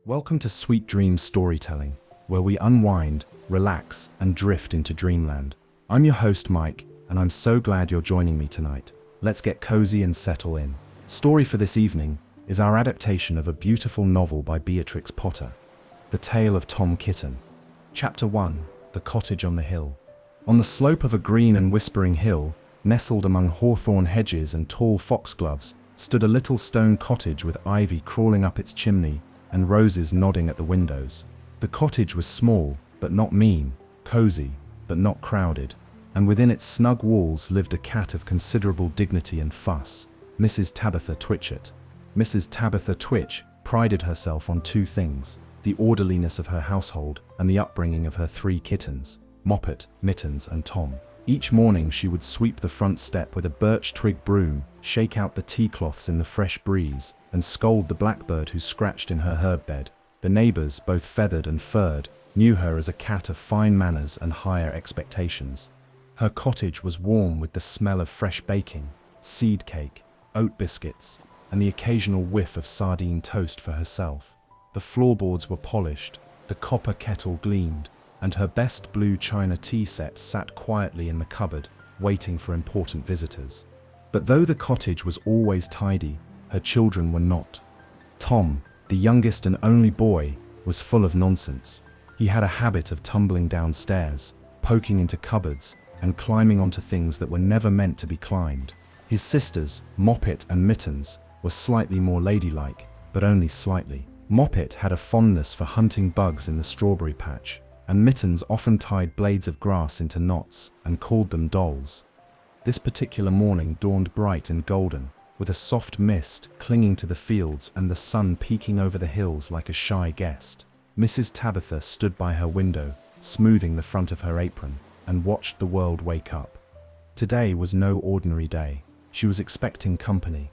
Welcome to Sweet Dreams Storytelling, where we unwind, relax, and drift into dreamland. I'm your host, Mike, and I'm so glad you're joining me tonight. Let's get cozy and settle in. Story for this evening is our adaptation of a beautiful novel by Beatrix Potter, The Tale of Tom Kitten. Chapter 1, The Cottage on the Hill. On the slope of a green and whispering hill, nestled among hawthorn hedges and tall foxgloves, stood a little stone cottage with ivy crawling up its chimney and roses nodding at the windows. The cottage was small, but not mean, cozy, but not crowded, and within its snug walls lived a cat of considerable dignity and fuss, Mrs. Tabitha Twitchit. Mrs. Tabitha Twitch prided herself on two things: the orderliness of her household and the upbringing of her three kittens, Moppet, Mittens, and Tom. Each morning she would sweep the front step with a birch twig broom, shake out the tea cloths in the fresh breeze, and scold the blackbird who scratched in her herb bed. The neighbors, both feathered and furred, knew her as a cat of fine manners and higher expectations. Her cottage was warm with the smell of fresh baking, seed cake, oat biscuits, and the occasional whiff of sardine toast for herself. The floorboards were polished, the copper kettle gleamed, and her best blue china tea set sat quietly in the cupboard, waiting for important visitors. But though the cottage was always tidy, her children were not. Tom, the youngest and only boy, was full of nonsense. He had a habit of tumbling downstairs, poking into cupboards, and climbing onto things that were never meant to be climbed. His sisters, Moppet and Mittens, were slightly more ladylike, but only slightly. Moppet had a fondness for hunting bugs in the strawberry patch, and Mittens often tied blades of grass into knots and called them dolls. This particular morning dawned bright and golden, with a soft mist clinging to the fields and the sun peeking over the hills like a shy guest. Mrs. Tabitha stood by her window, smoothing the front of her apron, and watched the world wake up. Today was no ordinary day. She was expecting company.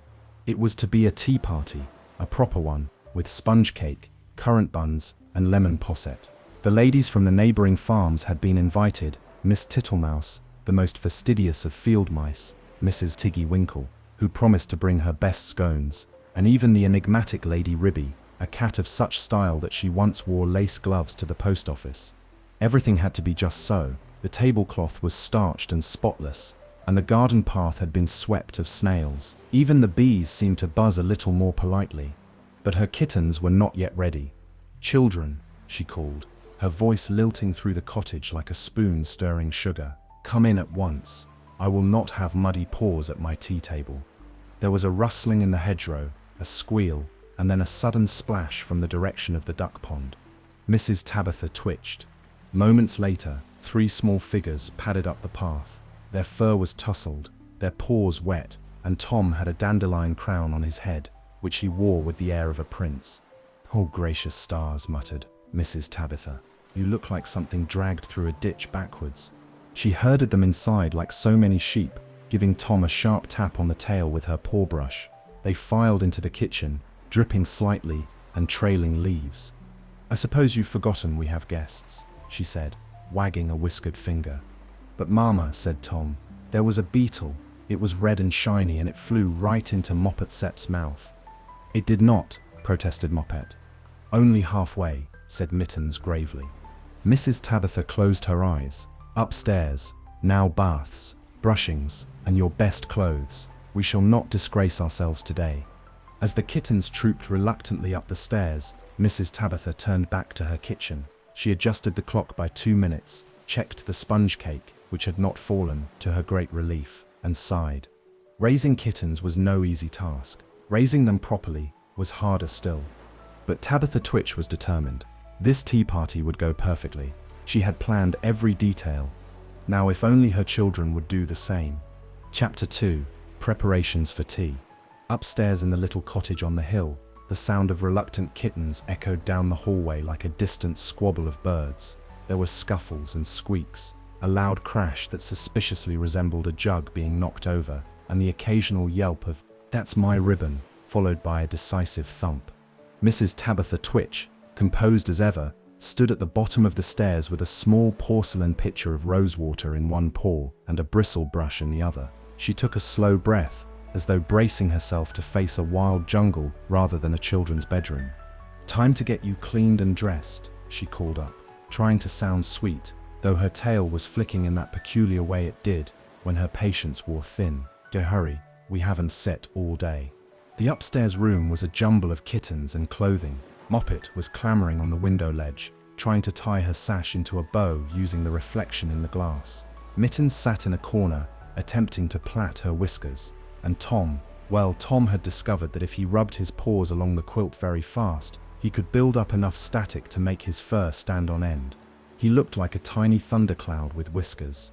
It was to be a tea party, a proper one, with sponge cake, currant buns, and lemon posset. The ladies from the neighboring farms had been invited: Miss Tittlemouse, the most fastidious of field mice, Mrs. Tiggy Winkle, who promised to bring her best scones, and even the enigmatic Lady Ribby, a cat of such style that she once wore lace gloves to the post office. Everything had to be just so. The tablecloth was starched and spotless, and the garden path had been swept of snails. Even the bees seemed to buzz a little more politely. But her kittens were not yet ready. "Children," she called, her voice lilting through the cottage like a spoon stirring sugar, "come in at once. I will not have muddy paws at my tea table." There was a rustling in the hedgerow, a squeal, and then a sudden splash from the direction of the duck pond. Mrs. Tabitha twitched. Moments later, three small figures padded up the path. Their fur was tousled, their paws wet, and Tom had a dandelion crown on his head, which he wore with the air of a prince. "Oh, gracious stars," muttered Mrs. Tabitha. "You look like something dragged through a ditch backwards." She herded them inside like so many sheep, giving Tom a sharp tap on the tail with her paw brush. They filed into the kitchen, dripping slightly and trailing leaves. "I suppose you've forgotten we have guests," she said, wagging a whiskered finger. "But Mama," said Tom, "there was a beetle. It was red and shiny, and it flew right into Moppet Sepp's mouth." "It did not," protested Moppet. "Only halfway," said Mittens gravely. Mrs. Tabitha closed her eyes. "Upstairs, now baths, brushings, and your best clothes. We shall not disgrace ourselves today." As the kittens trooped reluctantly up the stairs, Mrs. Tabitha turned back to her kitchen. She adjusted the clock by 2 minutes, checked the sponge cake, which had not fallen, to her great relief, and sighed. Raising kittens was no easy task. Raising them properly was harder still. But Tabitha Twitch was determined. This tea party would go perfectly. She had planned every detail. Now if only her children would do the same. Chapter 2, Preparations for Tea. Upstairs in the little cottage on the hill, the sound of reluctant kittens echoed down the hallway like a distant squabble of birds. There were scuffles and squeaks, a loud crash that suspiciously resembled a jug being knocked over, and the occasional yelp of "That's my ribbon," followed by a decisive thump. Mrs. Tabitha Twitch, composed as ever, stood at the bottom of the stairs with a small porcelain pitcher of rosewater in one paw and a bristle brush in the other. She took a slow breath, as though bracing herself to face a wild jungle rather than a children's bedroom. "Time to get you cleaned and dressed," she called up, trying to sound sweet, though her tail was flicking in that peculiar way it did when her patience wore thin. "Go hurry, we haven't sat all day." The upstairs room was a jumble of kittens and clothing. Moppet was clambering on the window ledge, trying to tie her sash into a bow using the reflection in the glass. Mittens sat in a corner, attempting to plait her whiskers, and Tom had discovered that if he rubbed his paws along the quilt very fast, he could build up enough static to make his fur stand on end. He looked like a tiny thundercloud with whiskers.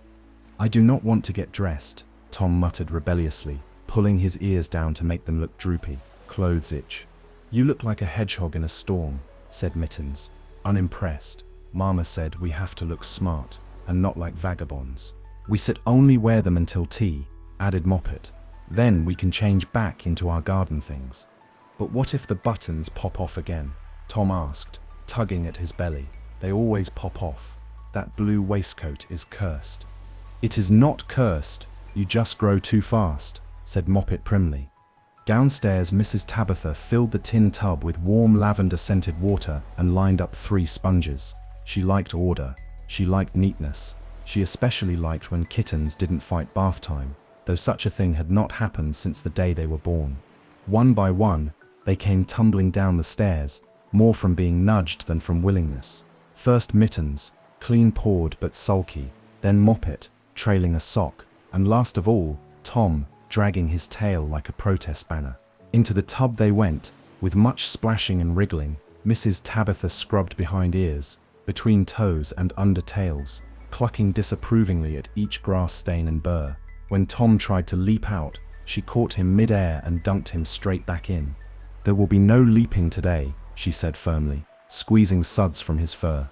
"I do not want to get dressed," Tom muttered rebelliously, pulling his ears down to make them look droopy. "Clothes itch." "You look like a hedgehog in a storm," said Mittens, unimpressed. "Mama said we have to look smart and not like vagabonds." "We sit only wear them until tea," added Moppet. "Then we can change back into our garden things." "But what if the buttons pop off again?" Tom asked, tugging at his belly. "They always pop off. That blue waistcoat is cursed." "It is not cursed, you just grow too fast," said Moppet primly. Downstairs, Mrs. Tabitha filled the tin tub with warm lavender-scented water and lined up 3 sponges. She liked order. She liked neatness. She especially liked when kittens didn't fight bath time, though such a thing had not happened since the day they were born. One by one, they came tumbling down the stairs, more from being nudged than from willingness. First Mittens, clean-pawed but sulky, then Moppet, trailing a sock, and last of all, Tom, dragging his tail like a protest banner. Into the tub they went, with much splashing and wriggling. Mrs. Tabitha scrubbed behind ears, between toes and under tails, clucking disapprovingly at each grass stain and burr. When Tom tried to leap out, she caught him mid-air and dunked him straight back in. "There will be no leaping today," she said firmly, squeezing suds from his fur.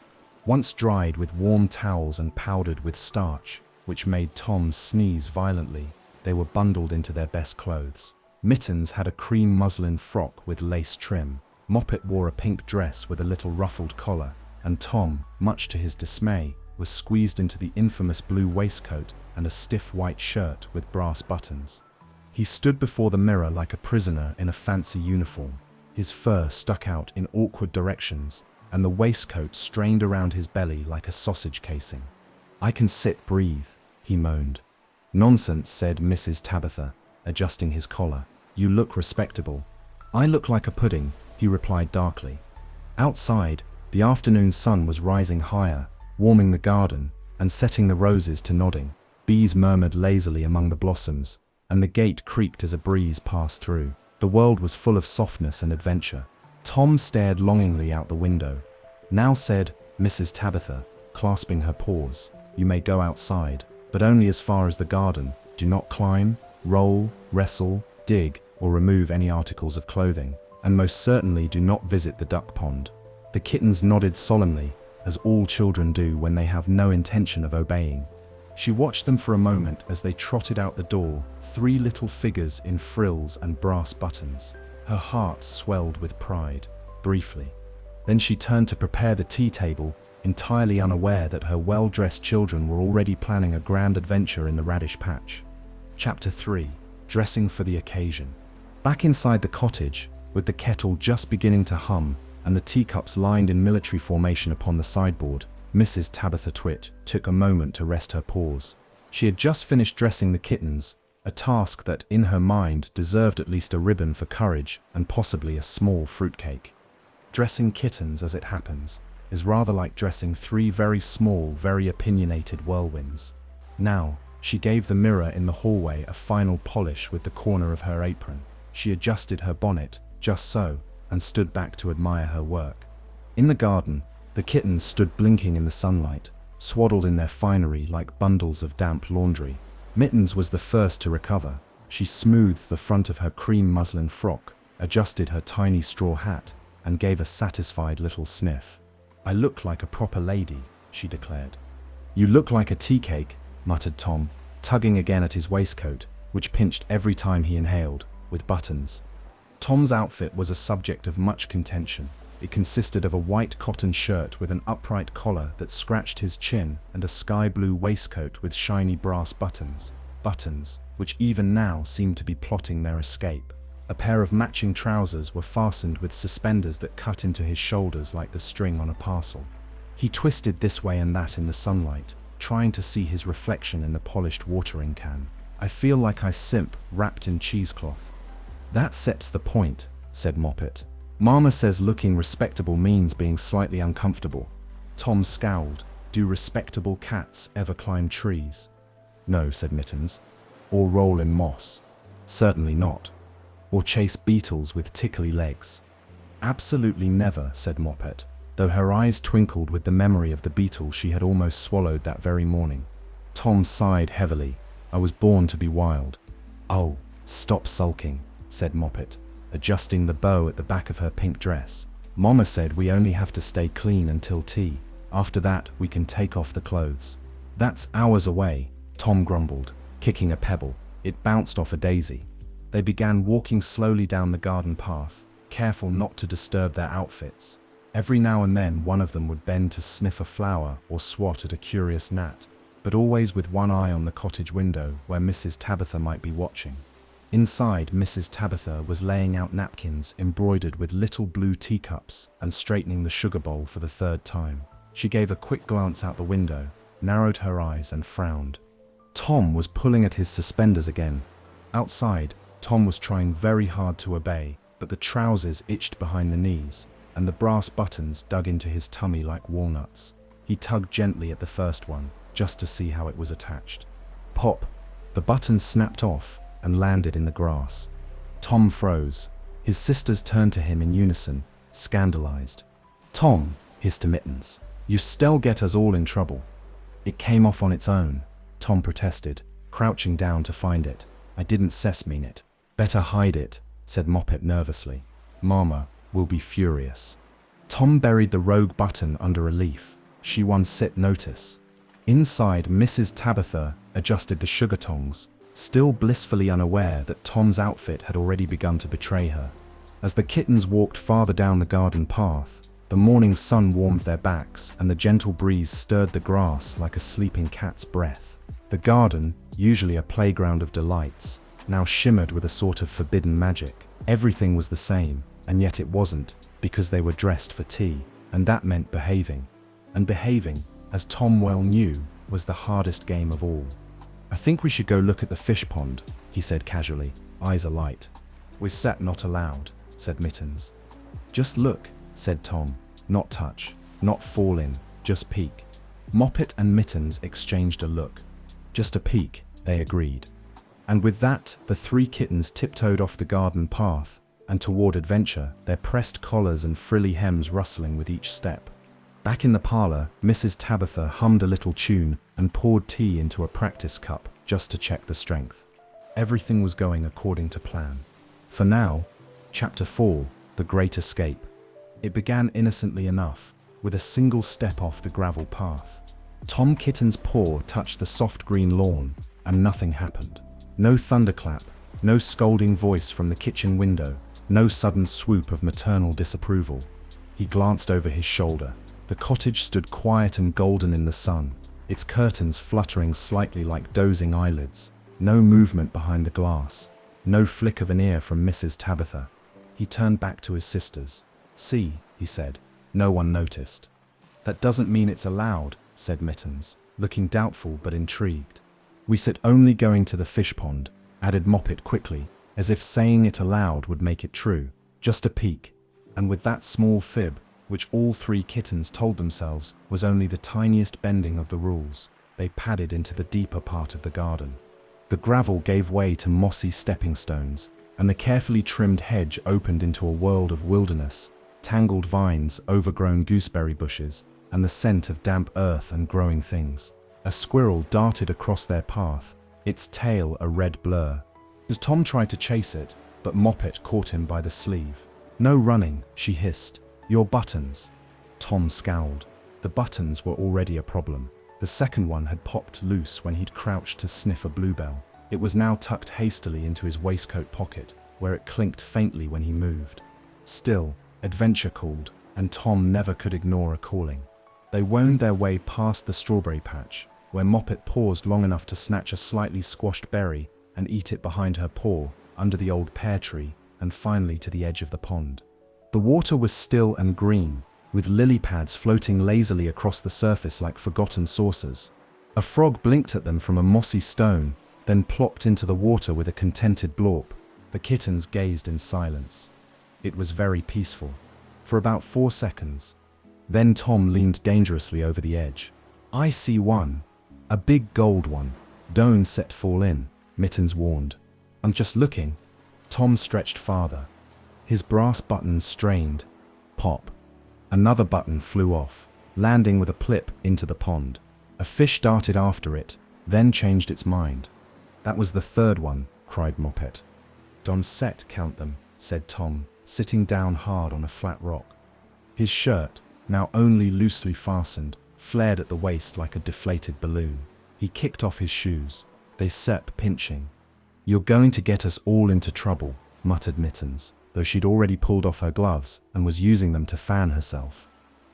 Once dried with warm towels and powdered with starch, which made Tom sneeze violently, they were bundled into their best clothes. Mittens had a cream muslin frock with lace trim. Moppet wore a pink dress with a little ruffled collar, and Tom, much to his dismay, was squeezed into the infamous blue waistcoat and a stiff white shirt with brass buttons. He stood before the mirror like a prisoner in a fancy uniform. His fur stuck out in awkward directions, and the waistcoat strained around his belly like a sausage casing. "I can breathe," he moaned. "Nonsense," said Mrs. Tabitha, adjusting his collar. "You look respectable." "I look like a pudding," he replied darkly. Outside, the afternoon sun was rising higher, warming the garden and setting the roses to nodding. Bees murmured lazily among the blossoms, and the gate creaked as a breeze passed through. The world was full of softness and adventure. Tom stared longingly out the window. "Now," said Mrs. Tabitha, clasping her paws, "you may go outside, but only as far as the garden. Do not climb, roll, wrestle, dig, or remove any articles of clothing, and most certainly do not visit the duck pond." The kittens nodded solemnly, as all children do when they have no intention of obeying. She watched them for a moment as they trotted out the door, 3 little figures in frills and brass buttons. Her heart swelled with pride, briefly. Then she turned to prepare the tea table, entirely unaware that her well-dressed children were already planning a grand adventure in the radish patch. Chapter 3. Dressing for the occasion. Back inside the cottage, with the kettle just beginning to hum and the teacups lined in military formation upon the sideboard, Mrs. Tabitha Twit took a moment to rest her paws. She had just finished dressing the kittens, a task that, in her mind, deserved at least a ribbon for courage and possibly a small fruitcake. Dressing kittens, as it happens, is rather like dressing 3 very small, very opinionated whirlwinds. Now, she gave the mirror in the hallway a final polish with the corner of her apron. She adjusted her bonnet, just so, and stood back to admire her work. In the garden, the kittens stood blinking in the sunlight, swaddled in their finery like bundles of damp laundry. Mittens was the first to recover. She smoothed the front of her cream muslin frock, adjusted her tiny straw hat, and gave a satisfied little sniff. "I look like a proper lady," she declared. "You look like a tea cake," muttered Tom, tugging again at his waistcoat, which pinched every time he inhaled, with buttons. Tom's outfit was a subject of much contention. It consisted of a white cotton shirt with an upright collar that scratched his chin and a sky-blue waistcoat with shiny brass buttons, which even now seemed to be plotting their escape. A pair of matching trousers were fastened with suspenders that cut into his shoulders like the string on a parcel. He twisted this way and that in the sunlight, trying to see his reflection in the polished watering can. "I feel like I simp wrapped in cheesecloth." "That sets the point," said Moppet. "Mama says looking respectable means being slightly uncomfortable." Tom scowled. "Do respectable cats ever climb trees?" "No," said Mittens. "Or roll in moss?" "Certainly not." "Or chase beetles with tickly legs?" "Absolutely never," said Moppet, though her eyes twinkled with the memory of the beetle she had almost swallowed that very morning. Tom sighed heavily. "I was born to be wild." "Oh, stop sulking," said Moppet, adjusting the bow at the back of her pink dress. "Mama said we only have to stay clean until tea. After that, we can take off the clothes." "That's hours away," Tom grumbled, kicking a pebble. It bounced off a daisy. They began walking slowly down the garden path, careful not to disturb their outfits. Every now and then one of them would bend to sniff a flower or swat at a curious gnat, but always with one eye on the cottage window where Mrs. Tabitha might be watching. Inside, Mrs. Tabitha was laying out napkins embroidered with little blue teacups and straightening the sugar bowl for the third time. She gave a quick glance out the window, narrowed her eyes and frowned. Tom was pulling at his suspenders again. Outside, Tom was trying very hard to obey, but the trousers itched behind the knees, and the brass buttons dug into his tummy like walnuts. He tugged gently at the first one, just to see how it was attached. Pop! The button snapped off and landed in the grass. Tom froze. His sisters turned to him in unison, scandalized. "Tom," hissed Mittens, "you still get us all in trouble." "It came off on its own," Tom protested, crouching down to find it. "I didn't mean it." "Better hide it," said Moppet nervously. "Mama will be furious." Tom buried the rogue button under a leaf. She won sit notice. Inside, Mrs. Tabitha adjusted the sugar tongs, still blissfully unaware that Tom's outfit had already begun to betray her. As the kittens walked farther down the garden path, the morning sun warmed their backs and the gentle breeze stirred the grass like a sleeping cat's breath. The garden, usually a playground of delights, now shimmered with a sort of forbidden magic. Everything was the same, and yet it wasn't, because they were dressed for tea, and that meant behaving. And behaving, as Tom well knew, was the hardest game of all. "I think we should go look at the fish pond," he said casually, eyes alight. "We're sat not allowed," said Mittens. "Just look," said Tom. "Not touch, not fall in, just peek." Moppet and Mittens exchanged a look. "Just a peek," they agreed. And with that, the three kittens tiptoed off the garden path and toward adventure, their pressed collars and frilly hems rustling with each step. Back in the parlor, Mrs. Tabitha hummed a little tune and poured tea into a practice cup just to check the strength. Everything was going according to plan. For now, Chapter 4, The Great Escape. It began innocently enough, with a single step off the gravel path. Tom Kitten's paw touched the soft green lawn, and nothing happened. No thunderclap, no scolding voice from the kitchen window, no sudden swoop of maternal disapproval. He glanced over his shoulder. The cottage stood quiet and golden in the sun, its curtains fluttering slightly like dozing eyelids. No movement behind the glass, no flick of an ear from Mrs. Tabitha. He turned back to his sisters. "See," he said. "No one noticed." "That doesn't mean it's allowed," said Mittens, looking doubtful but intrigued. "We said only going to the fish pond," added Moppet quickly, as if saying it aloud would make it true. "Just a peek." And with that small fib, which all three kittens told themselves was only the tiniest bending of the rules, they padded into the deeper part of the garden. The gravel gave way to mossy stepping stones, and the carefully trimmed hedge opened into a world of wilderness, tangled vines, overgrown gooseberry bushes, and the scent of damp earth and growing things. A squirrel darted across their path, its tail a red blur. As Tom tried to chase it, but Moppet caught him by the sleeve. "No running," she hissed. "Your buttons." Tom scowled. The buttons were already a problem. The second one had popped loose when he'd crouched to sniff a bluebell. It was now tucked hastily into his waistcoat pocket, where it clinked faintly when he moved. Still, adventure called, and Tom never could ignore a calling. They wound their way past the strawberry patch, where Moppet paused long enough to snatch a slightly squashed berry and eat it behind her paw, under the old pear tree, and finally to the edge of the pond. The water was still and green, with lily pads floating lazily across the surface like forgotten saucers. A frog blinked at them from a mossy stone, then plopped into the water with a contented blorp. The kittens gazed in silence. It was very peaceful. For about 4 seconds. Then Tom leaned dangerously over the edge. "I see one. A big gold one. Don't set fall in," Mittens warned. "I'm just looking." Tom stretched farther. His brass buttons strained. Pop. Another button flew off, landing with a plip into the pond. A fish darted after it, then changed its mind. "That was the third one," cried Moppet. "Don't set count them," said Tom, sitting down hard on a flat rock. His shirt, now only loosely fastened, flared at the waist like a deflated balloon. He kicked off his shoes. They set pinching. "You're going to get us all into trouble," muttered Mittens, though she'd already pulled off her gloves and was using them to fan herself.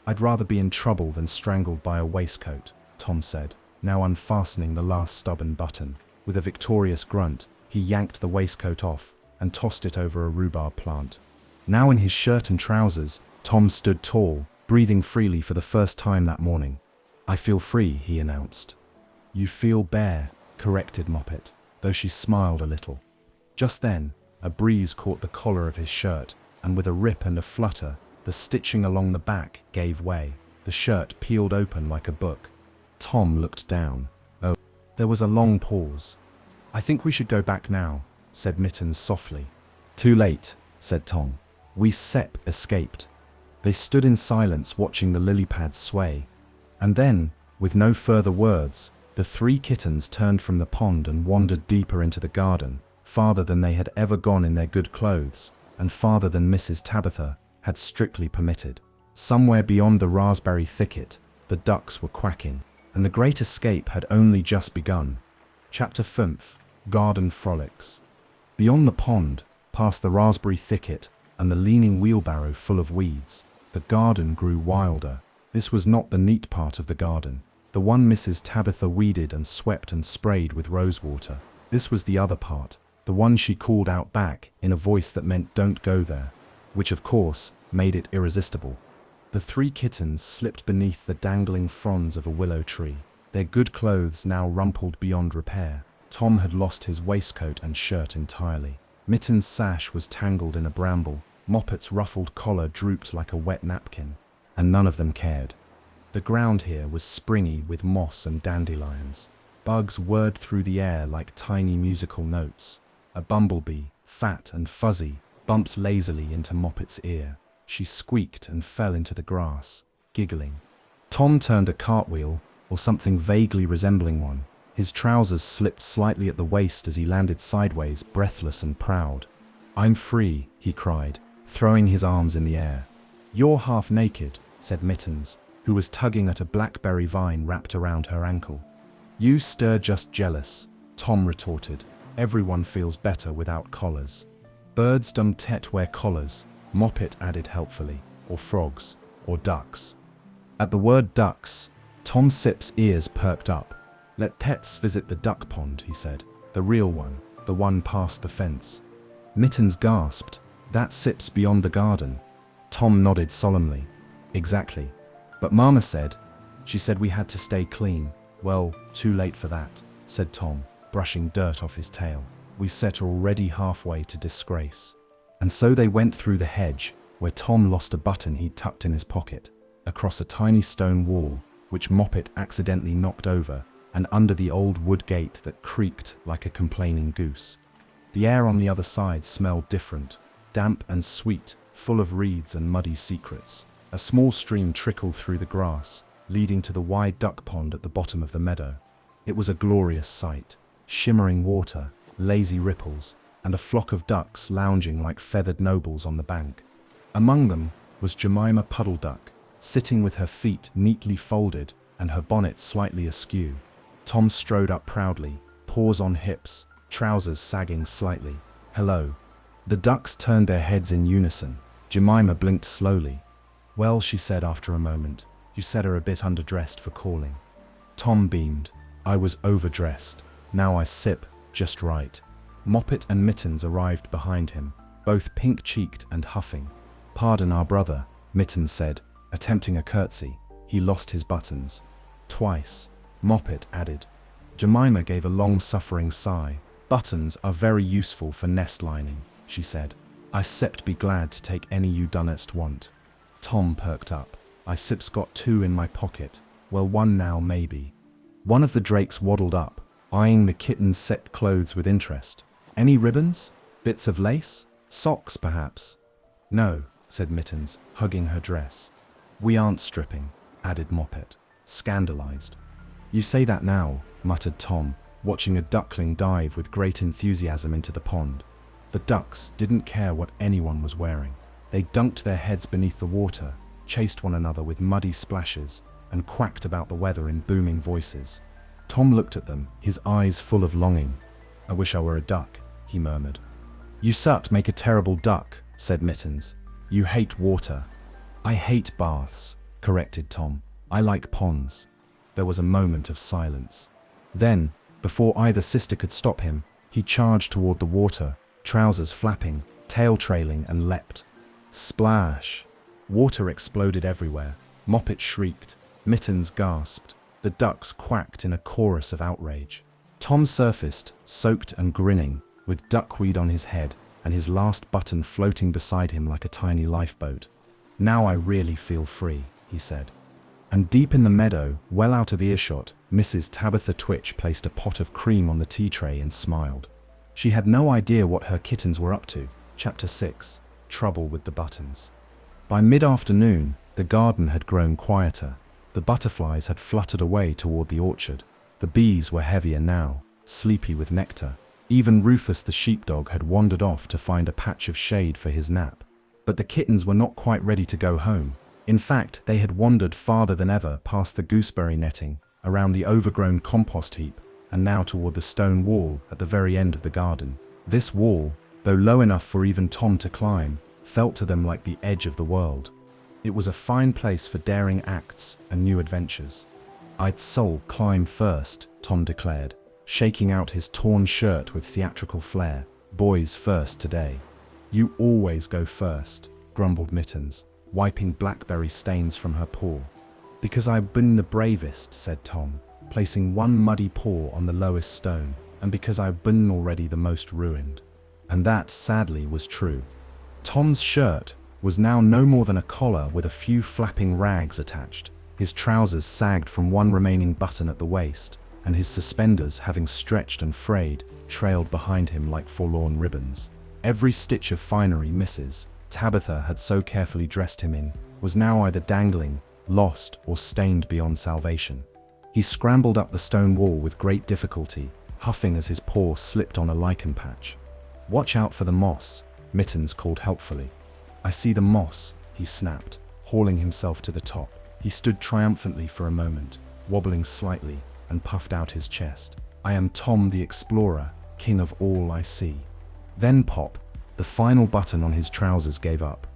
"I'd rather be in trouble than strangled by a waistcoat," Tom said, now unfastening the last stubborn button. With a victorious grunt, he yanked the waistcoat off and tossed it over a rhubarb plant. Now in his shirt and trousers, Tom stood tall, breathing freely for the first time that morning. "I feel free," he announced. "You feel bare," corrected Moppet, though she smiled a little. Just then, a breeze caught the collar of his shirt, and with a rip and a flutter, the stitching along the back gave way. The shirt peeled open like a book. Tom looked down. Oh, there was a long pause. "I think we should go back now," said Mittens softly. "Too late," said Tom. "We escaped." They stood in silence watching the lily pads sway. And then, with no further words, the 3 kittens turned from the pond and wandered deeper into the garden, farther than they had ever gone in their good clothes, and farther than Mrs. Tabitha had strictly permitted. Somewhere beyond the raspberry thicket, the ducks were quacking, and the great escape had only just begun. Chapter 5: Garden Frolics. Beyond the pond, past the raspberry thicket and the leaning wheelbarrow full of weeds, the garden grew wilder. This was not the neat part of the garden, the one Mrs. Tabitha weeded and swept and sprayed with rosewater. This was the other part, the one she called out back in a voice that meant "don't go there," which of course made it irresistible. The 3 kittens slipped beneath the dangling fronds of a willow tree, their good clothes now rumpled beyond repair. Tom had lost his waistcoat and shirt entirely. Mittens' sash was tangled in a bramble, Moppet's ruffled collar drooped like a wet napkin, and none of them cared. The ground here was springy with moss and dandelions. Bugs whirred through the air like tiny musical notes. A bumblebee, fat and fuzzy, bumped lazily into Moppet's ear. She squeaked and fell into the grass, giggling. Tom turned a cartwheel, or something vaguely resembling one. His trousers slipped slightly at the waist as he landed sideways, breathless and proud. "I'm free," he cried, throwing his arms in the air. "You're half naked," said Mittens, who was tugging at a blackberry vine wrapped around her ankle. "You stir just jealous," Tom retorted. "Everyone feels better without collars." "Birds don't wear collars," Moppet added helpfully, "or frogs, or ducks." At the word ducks, Tom Sip's ears perked up. "Let pets visit the duck pond," he said. "The real one, the one past the fence." Mittens gasped. "That Sip's beyond the garden." Tom nodded solemnly. "Exactly. But Mama said, she said we had to stay clean." "Well, too late for that," said Tom, brushing dirt off his tail. "We set already halfway to disgrace." And so they went through the hedge, where Tom lost a button he'd tucked in his pocket, across a tiny stone wall, which Moppet accidentally knocked over, and under the old wood gate that creaked like a complaining goose. The air on the other side smelled different, damp and sweet, full of reeds and muddy secrets. A small stream trickled through the grass, leading to the wide duck pond at the bottom of the meadow. It was a glorious sight: shimmering water, lazy ripples, and a flock of ducks lounging like feathered nobles on the bank. Among them was Jemima Puddle Duck, sitting with her feet neatly folded and her bonnet slightly askew. Tom strode up proudly, paws on hips, trousers sagging slightly. "Hello." The ducks turned their heads in unison. Jemima blinked slowly. "Well," she said after a moment, "you said her a bit underdressed for calling." Tom beamed. "I was overdressed. Now I sip just right." Moppet and Mittens arrived behind him, both pink-cheeked and huffing. "Pardon our brother," Mittens said, attempting a curtsy. "He lost his buttons." "Twice," Moppet added. Jemima gave a long-suffering sigh. "Buttons are very useful for nest lining," she said. "I sept be glad to take any you dunnest want." Tom perked up. "I sips got two in my pocket. Well, one now, maybe." One of the drakes waddled up, eyeing the kitten's set clothes with interest. "Any ribbons? Bits of lace? Socks, perhaps?" "No," said Mittens, hugging her dress. "We aren't stripping," added Moppet, scandalized. "You say that now," muttered Tom, watching a duckling dive with great enthusiasm into the pond. The ducks didn't care what anyone was wearing. They dunked their heads beneath the water, chased one another with muddy splashes, and quacked about the weather in booming voices. Tom looked at them, his eyes full of longing. "I wish I were a duck," he murmured. "You sut make a terrible duck," said Mittens. "You hate water." "I hate baths," corrected Tom. "I like ponds." There was a moment of silence. Then, before either sister could stop him, he charged toward the water, trousers flapping, tail trailing, and leapt. Splash! Water exploded everywhere. Moppet shrieked. Mittens gasped. The ducks quacked in a chorus of outrage. Tom surfaced, soaked and grinning, with duckweed on his head and his last button floating beside him like a tiny lifeboat. "Now I really feel free," he said. And deep in the meadow, well out of earshot, Mrs. Tabitha Twitch placed a pot of cream on the tea tray and smiled. She had no idea what her kittens were up to. Chapter 6. Trouble with the Buttons. By mid-afternoon, the garden had grown quieter. The butterflies had fluttered away toward the orchard. The bees were heavier now, sleepy with nectar. Even Rufus the sheepdog had wandered off to find a patch of shade for his nap. But the kittens were not quite ready to go home. In fact, they had wandered farther than ever past the gooseberry netting, around the overgrown compost heap, and now toward the stone wall at the very end of the garden. This wall, though low enough for even Tom to climb, felt to them like the edge of the world. It was a fine place for daring acts and new adventures. "I'd soul climb first," Tom declared, shaking out his torn shirt with theatrical flair. "Boys first today." "You always go first," grumbled Mittens, wiping blackberry stains from her paw. "Because I've been the bravest," said Tom, placing one muddy paw on the lowest stone, "and because I've been already the most ruined." And that, sadly, was true. Tom's shirt was now no more than a collar with a few flapping rags attached. His trousers sagged from one remaining button at the waist, and his suspenders, having stretched and frayed, trailed behind him like forlorn ribbons. Every stitch of finery Mrs. Tabitha had so carefully dressed him in was now either dangling, lost, or stained beyond salvation. He scrambled up the stone wall with great difficulty, huffing as his paw slipped on a lichen patch. "Watch out for the moss," Mittens called helpfully. "I see the moss," he snapped, hauling himself to the top. He stood triumphantly for a moment, wobbling slightly, and puffed out his chest. "I am Tom the Explorer, king of all I see." Then pop, the final button on his trousers gave up.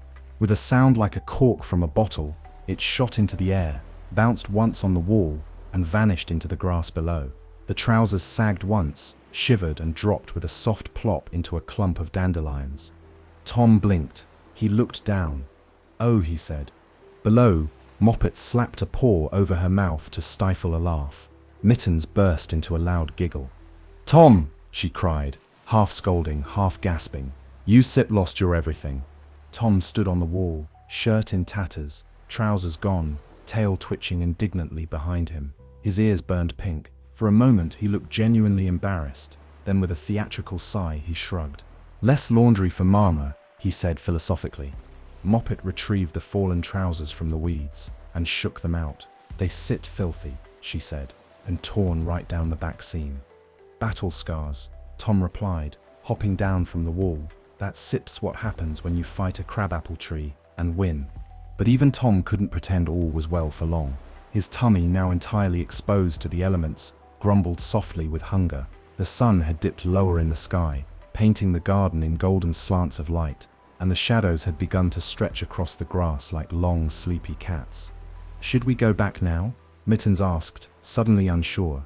With a sound like a cork from a bottle, it shot into the air, bounced once on the wall, and vanished into the grass below. The trousers sagged once, shivered, and dropped with a soft plop into a clump of dandelions. Tom blinked. He looked down. "Oh," he said. Below, Moppet slapped a paw over her mouth to stifle a laugh. Mittens burst into a loud giggle. "Tom!" she cried, half scolding, half gasping. "You lost your everything." Tom stood on the wall, shirt in tatters, trousers gone, tail twitching indignantly behind him. His ears burned pink. For a moment he looked genuinely embarrassed, then with a theatrical sigh he shrugged. "Less laundry for Mama," he said philosophically. Moppet retrieved the fallen trousers from the weeds and shook them out. "They sit filthy," she said, "and torn right down the back seam." "Battle scars," Tom replied, hopping down from the wall. "That sips what happens when you fight a crabapple tree and win." But even Tom couldn't pretend all was well for long. His tummy, now entirely exposed to the elements, grumbled softly with hunger. The sun had dipped lower in the sky, painting the garden in golden slants of light, and the shadows had begun to stretch across the grass like long, sleepy cats. "Should we go back now?" Mittens asked, suddenly unsure.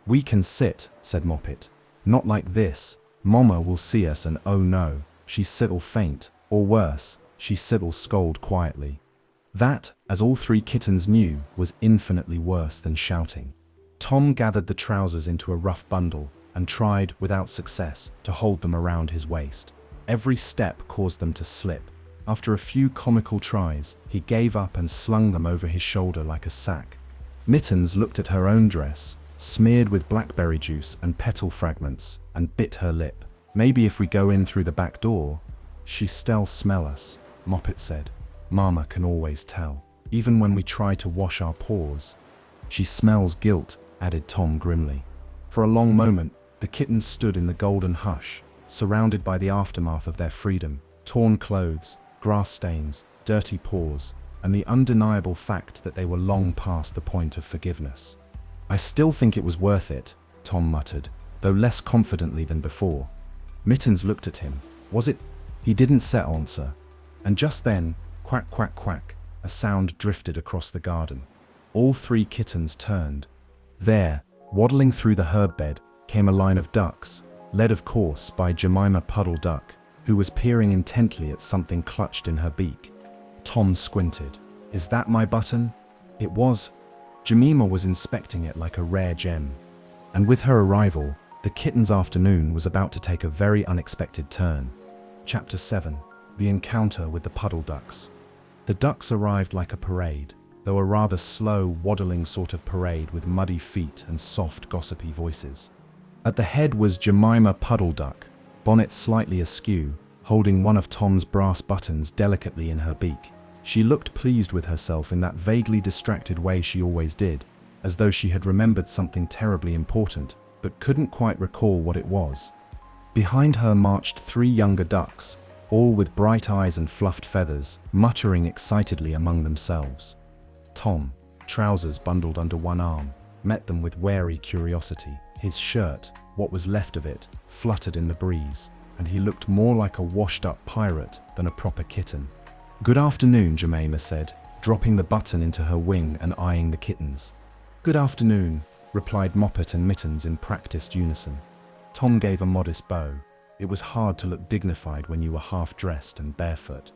"We can sit," said Moppet. "Not like this. Mama will see us and oh no." she sit'll faint, or worse, she sit'll scold quietly. That, as all three kittens knew, was infinitely worse than shouting. Tom gathered the trousers into a rough bundle and tried, without success, to hold them around his waist. Every step caused them to slip. After a few comical tries, he gave up and slung them over his shoulder like a sack. Mittens looked at her own dress, smeared with blackberry juice and petal fragments, and bit her lip. Maybe if we go in through the back door, she still smell us, Moppet said. Mama can always tell, even when we try to wash our paws. She smells guilt, added Tom grimly. For a long moment, the kittens stood in the golden hush, surrounded by the aftermath of their freedom, torn clothes, grass stains, dirty paws, and the undeniable fact that they were long past the point of forgiveness. I still think it was worth it, Tom muttered, though less confidently than before. Mittens looked at him. Was it? He didn't set answer. And just then, quack, quack, quack, a sound drifted across the garden. All three kittens turned. There, waddling through the herb bed, came a line of ducks, led of course by Jemima Puddle Duck, who was peering intently at something clutched in her beak. Tom squinted. Is that my button? It was. Jemima was inspecting it like a rare gem. And with her arrival, the kitten's afternoon was about to take a very unexpected turn. Chapter 7. The Encounter with the Puddle Ducks. The ducks arrived like a parade, though a rather slow, waddling sort of parade with muddy feet and soft, gossipy voices. At the head was Jemima Puddle Duck, bonnet slightly askew, holding one of Tom's brass buttons delicately in her beak. She looked pleased with herself in that vaguely distracted way she always did, as though she had remembered something terribly important, but couldn't quite recall what it was. Behind her marched three younger ducks, all with bright eyes and fluffed feathers, muttering excitedly among themselves. Tom, trousers bundled under one arm, met them with wary curiosity. His shirt, what was left of it, fluttered in the breeze, and he looked more like a washed-up pirate than a proper kitten. Good afternoon, Jemima said, dropping the button into her wing and eyeing the kittens. Good afternoon, replied Moppet and Mittens in practiced unison. Tom gave a modest bow. It was hard to look dignified when you were half-dressed and barefoot.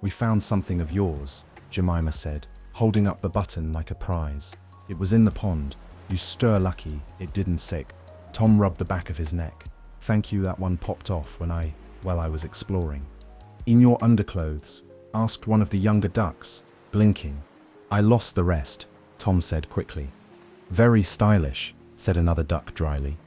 We found something of yours, Jemima said, holding up the button like a prize. It was in the pond. You stir lucky, it didn't sick. Tom rubbed the back of his neck. Thank you, that one popped off when I was exploring. In your underclothes? Asked one of the younger ducks, blinking. I lost the rest, Tom said quickly. Very stylish, said another duck dryly.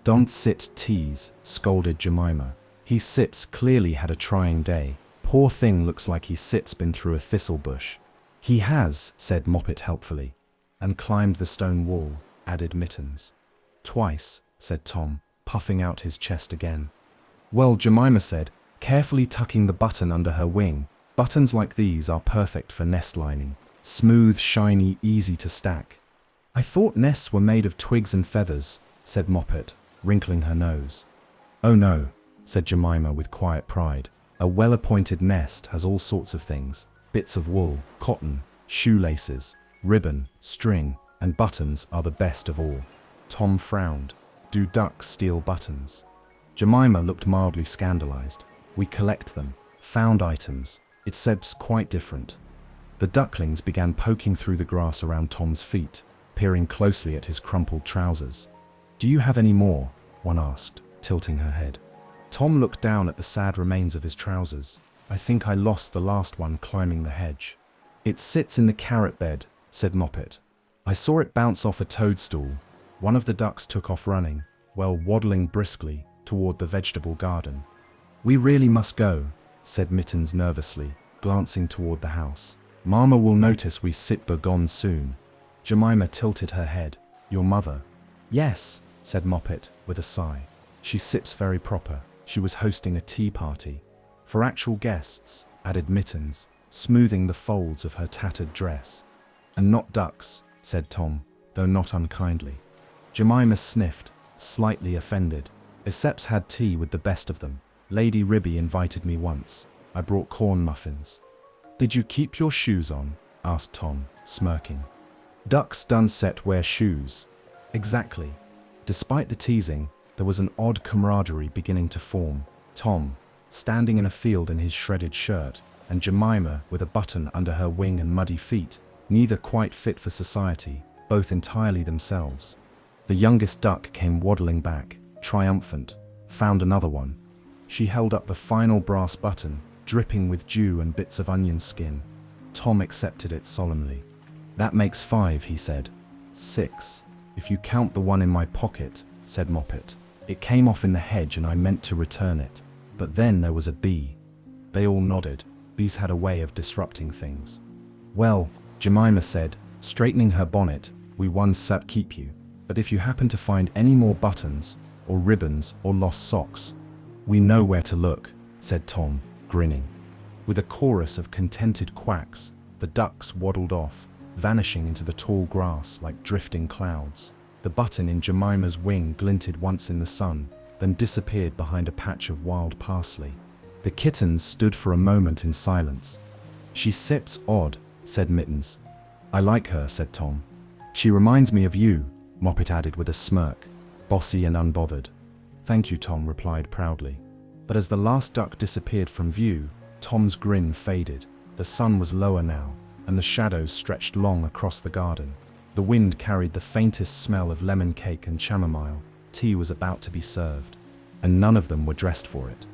Don't sit, tease, scolded Jemima. He sits clearly had a trying day. Poor thing looks like he sits been through a thistle bush. He has, said Moppet helpfully. And climbed the stone wall, added Mittens. Twice, said Tom, puffing out his chest again. Well, Jemima said, carefully tucking the button under her wing, buttons like these are perfect for nest lining. Smooth, shiny, easy to stack. I thought nests were made of twigs and feathers, said Moppet, wrinkling her nose. Oh no, said Jemima with quiet pride. A well-appointed nest has all sorts of things. Bits of wool, cotton, shoelaces, ribbon, string, and buttons are the best of all. Tom frowned. Do ducks steal buttons? Jemima looked mildly scandalized. We collect them. Found items. It seems quite different. The ducklings began poking through the grass around Tom's feet, peering closely at his crumpled trousers. Do you have any more? One asked, tilting her head. Tom looked down at the sad remains of his trousers. I think I lost the last one climbing the hedge. It sits in the carrot bed, said Moppet. I saw it bounce off a toadstool. One of the ducks took off running, waddling briskly, toward the vegetable garden. We really must go, said Mittens nervously, glancing toward the house. Mama will notice we sit gone soon. Jemima tilted her head. Your mother? Yes, said Moppet, with a sigh. She sits very proper. She was hosting a tea party. For actual guests, added Mittens, smoothing the folds of her tattered dress. And not ducks, said Tom, though not unkindly. Jemima sniffed, slightly offended. Esseps had tea with the best of them. Lady Ribby invited me once. I brought corn muffins. Did you keep your shoes on? Asked Tom, smirking. Ducks done set wear shoes. Exactly. Despite the teasing, there was an odd camaraderie beginning to form. Tom, standing in a field in his shredded shirt, and Jemima with a button under her wing and muddy feet, neither quite fit for society, both entirely themselves. The youngest duck came waddling back, triumphant, found another one. She held up the final brass button, dripping with dew and bits of onion skin. Tom accepted it solemnly. "That makes 5, he said. "6, if you count the one in my pocket," said Moppet. "It came off in the hedge and I meant to return it. But then there was a bee." They all nodded. Bees had a way of disrupting things. "Well," Jemima said, straightening her bonnet, "we once keep you. But if you happen to find any more buttons, or ribbons, or lost socks, we know where to look," said Tom, grinning. With a chorus of contented quacks, the ducks waddled off, vanishing into the tall grass like drifting clouds. The button in Jemima's wing glinted once in the sun, then disappeared behind a patch of wild parsley. The kittens stood for a moment in silence. "She sips odd," said Mittens. "I like her," said Tom. "She reminds me of you," Moppet added with a smirk, bossy and unbothered. "Thank you," Tom replied proudly. But as the last duck disappeared from view, Tom's grin faded. The sun was lower now, and the shadows stretched long across the garden. The wind carried the faintest smell of lemon cake and chamomile. Tea was about to be served, and none of them were dressed for it.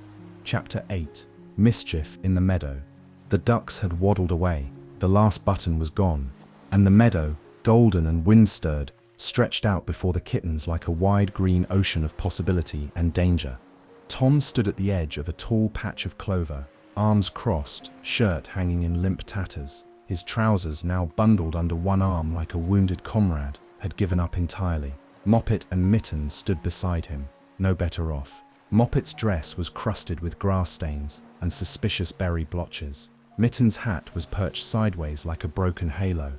Chapter 8. Mischief in the Meadow. The ducks had waddled away, the last button was gone, and the meadow, golden and wind-stirred, stretched out before the kittens like a wide green ocean of possibility and danger. Tom stood at the edge of a tall patch of clover, arms crossed, shirt hanging in limp tatters. His trousers, now bundled under one arm like a wounded comrade, had given up entirely. Moppet and Mittens stood beside him, no better off. Moppet's dress was crusted with grass stains and suspicious berry blotches. Mittens' hat was perched sideways like a broken halo.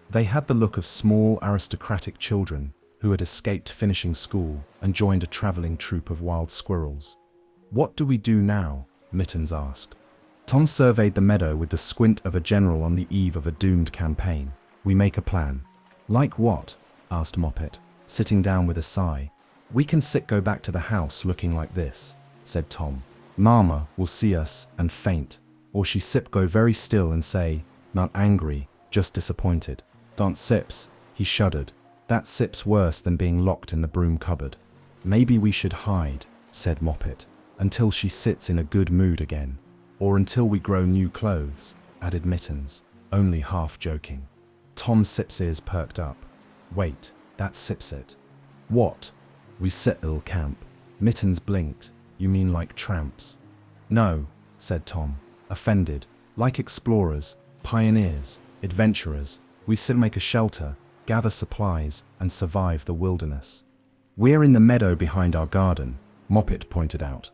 They had the look of small aristocratic children who had escaped finishing school and joined a traveling troupe of wild squirrels. "What do we do now?" Mittens asked. Tom surveyed the meadow with the squint of a general on the eve of a doomed campaign. "We make a plan." "Like what?" asked Moppet, sitting down with a sigh. "We can go back to the house looking like this," said Tom. "Mama will see us and faint, or she go very still and say, not angry, just disappointed. Don't sips," he shuddered. "That sips worse than being locked in the broom cupboard." "Maybe we should hide," said Moppet, "until she sits in a good mood again. Or until we grow new clothes," added Mittens, only half joking. Tom Sip's ears perked up. "Wait, that's Sips it." "What?" "We settle camp." Mittens blinked. "You mean like tramps?" "No," said Tom, offended. "Like explorers, pioneers, adventurers. We still make a shelter, gather supplies, and survive the wilderness." "We're in the meadow behind our garden," Moppet pointed out.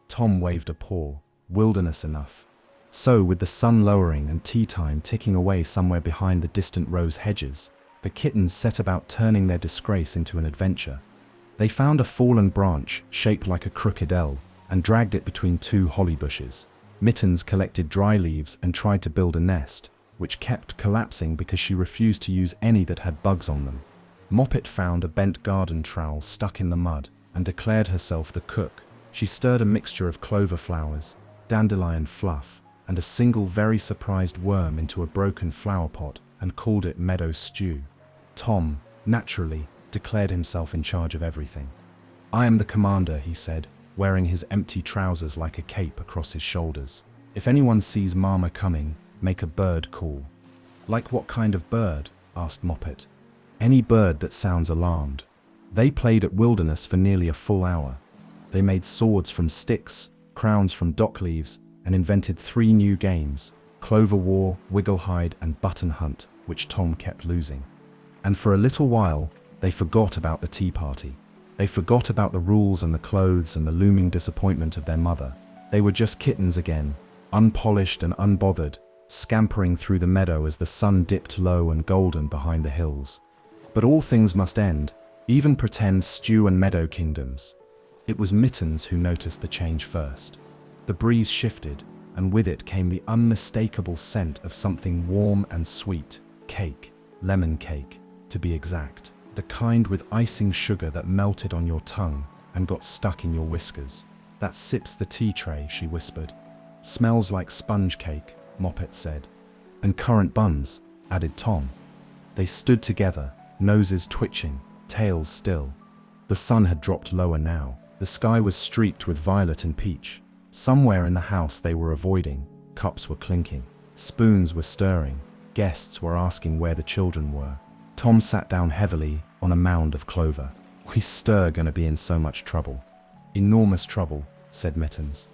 Tom waved a paw. "Wilderness enough." So, with the sun lowering and tea time ticking away somewhere behind the distant rose hedges, the kittens set about turning their disgrace into an adventure. They found a fallen branch shaped like a crooked L and dragged it between 2 holly bushes. Mittens collected dry leaves and tried to build a nest, which kept collapsing because she refused to use any that had bugs on them. Moppet found a bent garden trowel stuck in the mud and declared herself the cook. She stirred a mixture of clover flowers, dandelion fluff, and a single very surprised worm into a broken flower pot and called it meadow stew. Tom, naturally, declared himself in charge of everything. "I am the commander," he said, wearing his empty trousers like a cape across his shoulders. "If anyone sees Mama coming, make a bird call." "Like what kind of bird?" asked Moppet. "Any bird that sounds alarmed." They played at wilderness for nearly a full hour. They made swords from sticks, crowns from dock leaves, and invented 3 new games: Clover War, Wiggle Hide, and Button Hunt, which Tom kept losing. And for a little while, they forgot about the tea party. They forgot about the rules and the clothes and the looming disappointment of their mother. They were just kittens again, unpolished and unbothered, scampering through the meadow as the sun dipped low and golden behind the hills. But all things must end, even pretend stew and meadow kingdoms. It was Mittens who noticed the change first. The breeze shifted, and with it came the unmistakable scent of something warm and sweet. Cake, lemon cake, to be exact. The kind with icing sugar that melted on your tongue and got stuck in your whiskers. That sips the tea tray, she whispered. Smells like sponge cake, Moppet said. And currant buns, added Tom. They stood together, noses twitching, tails still. The sun had dropped lower now. The sky was streaked with violet and peach. Somewhere in the house they were avoiding, cups were clinking, spoons were stirring, guests were asking where the children were. Tom sat down heavily on a mound of clover. We stir gonna be in so much trouble. Enormous trouble, said Mittens.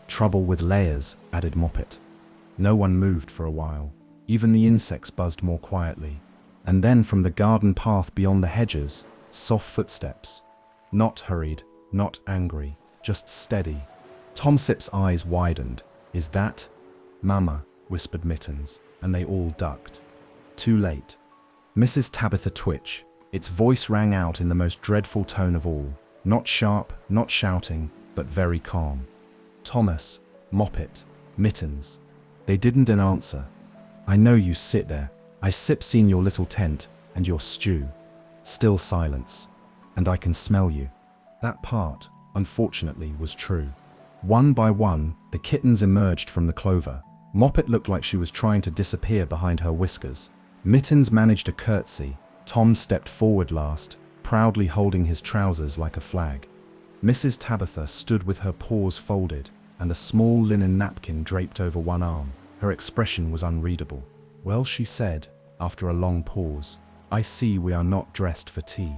Trouble with layers, added Moppet. No one moved for a while. Even the insects buzzed more quietly. And then from the garden path beyond the hedges, soft footsteps. Not hurried, not angry, just steady. Tom Sip's eyes widened. Is that? Mama, whispered Mittens, and they all ducked. Too late. Mrs. Tabitha Twitch. Its voice rang out in the most dreadful tone of all. Not sharp, not shouting, but very calm. Thomas, Moppet, Mittens. They didn't answer. I know you sit there. I seen your little tent, and your stew. Still silence. And I can smell you. That part, unfortunately, was true. One by one, the kittens emerged from the clover. Moppet looked like she was trying to disappear behind her whiskers. Mittens managed a curtsy. Tom stepped forward last, proudly holding his trousers like a flag. Mrs. Tabitha stood with her paws folded and a small linen napkin draped over one arm. Her expression was unreadable. Well, she said, after a long pause, I see we are not dressed for tea.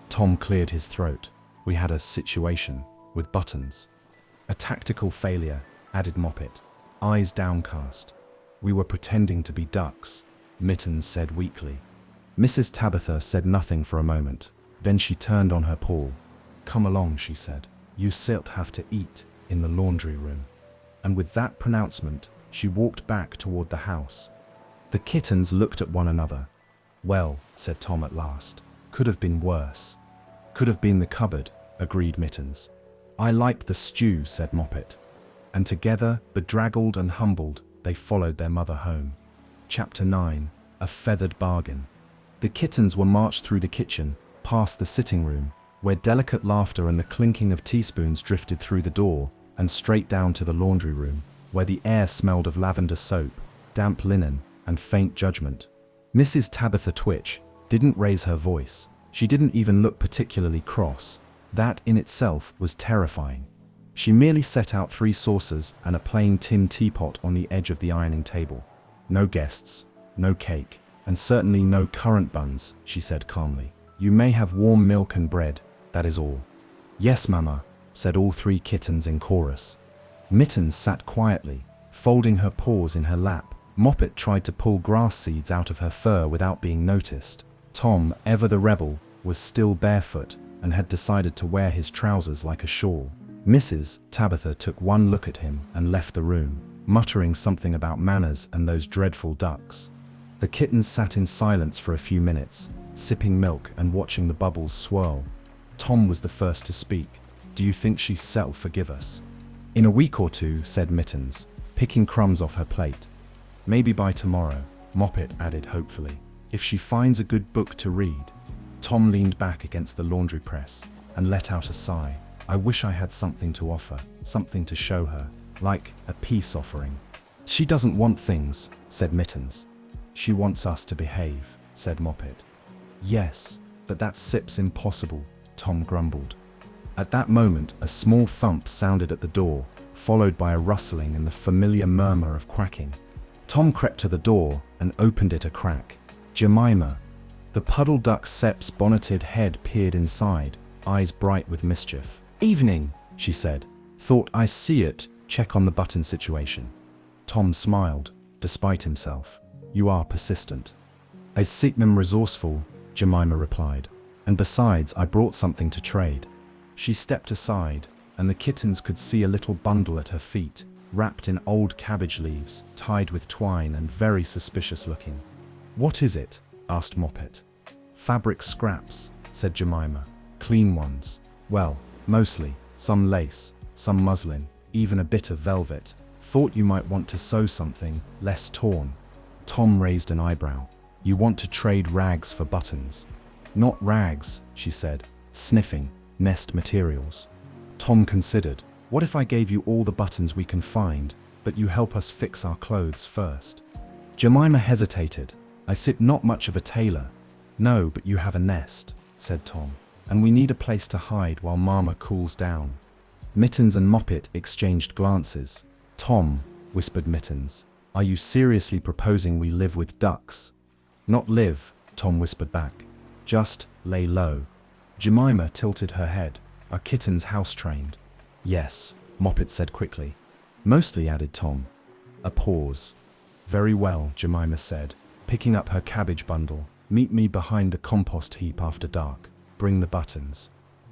Tom cleared his throat. We had a situation with buttons. A tactical failure, added Moppet, eyes downcast. We were pretending to be ducks, Mittens said weakly. Mrs. Tabitha said nothing for a moment. Then she turned on her paw. Come along, she said. You still have to eat in the laundry room. And with that pronouncement, she walked back toward the house. The kittens looked at one another. Well, said Tom at last. Could have been worse. Could have been the cupboard, agreed Mittens. I liked the stew, said Moppet. And together, bedraggled and humbled, they followed their mother home. Chapter 9. A Feathered Bargain. The kittens were marched through the kitchen, past the sitting room, where delicate laughter and the clinking of teaspoons drifted through the door, and straight down to the laundry room, where the air smelled of lavender soap, damp linen, and faint judgment. Mrs. Tabitha Twitch didn't raise her voice. She didn't even look particularly cross. That in itself was terrifying. She merely set out 3 saucers and a plain tin teapot on the edge of the ironing table. No guests, no cake, and certainly no currant buns, she said calmly. You may have warm milk and bread, that is all. Yes, Mama, said all 3 kittens in chorus. Mittens sat quietly, folding her paws in her lap. Moppet tried to pull grass seeds out of her fur without being noticed. Tom, ever the rebel, was still barefoot and had decided to wear his trousers like a shawl. Mrs. Tabitha took one look at him and left the room, muttering something about manners and those dreadful ducks. The kittens sat in silence for a few minutes, sipping milk and watching the bubbles swirl. Tom was the first to speak. Do you think she'll forgive us? In a week or 2, said Mittens, picking crumbs off her plate. Maybe by tomorrow, Moppet added hopefully, if she finds a good book to read. Tom leaned back against the laundry press and let out a sigh. I wish I had something to offer, something to show her, like a peace offering. She doesn't want things, said Mittens. She wants us to behave, said Moppet. Yes, but that sip's impossible, Tom grumbled. At that moment, a small thump sounded at the door, followed by a rustling and the familiar murmur of quacking. Tom crept to the door and opened it a crack. Jemima. The puddle duck Sep's bonneted head peered inside, eyes bright with mischief. Evening, she said. Thought I see it, check on the button situation. Tom smiled, despite himself. You are persistent. I seek them resourceful, Jemima replied. And besides, I brought something to trade. She stepped aside, and the kittens could see a little bundle at her feet, wrapped in old cabbage leaves, tied with twine and very suspicious looking. What is it? Asked Moppet. Fabric scraps, said Jemima. Clean ones. Well, mostly. Some lace, some muslin, even a bit of velvet. Thought you might want to sew something less torn. Tom raised an eyebrow. You want to trade rags for buttons? Not rags, she said, sniffing. Nest materials. Tom considered. What if I gave you all the buttons we can find, but you help us fix our clothes first? Jemima hesitated. I sit not much of a tailor. No, but you have a nest, said Tom, and we need a place to hide while Mama cools down. Mittens and Moppet exchanged glances. Tom, whispered Mittens, are you seriously proposing we live with ducks? Not live, Tom whispered back. Just lay low. Jemima tilted her head. Are kittens house-trained? Yes, Moppet said quickly. Mostly, added Tom. A pause. Very well, Jemima said, picking up her cabbage bundle. Meet me behind the compost heap after dark. Bring the buttons.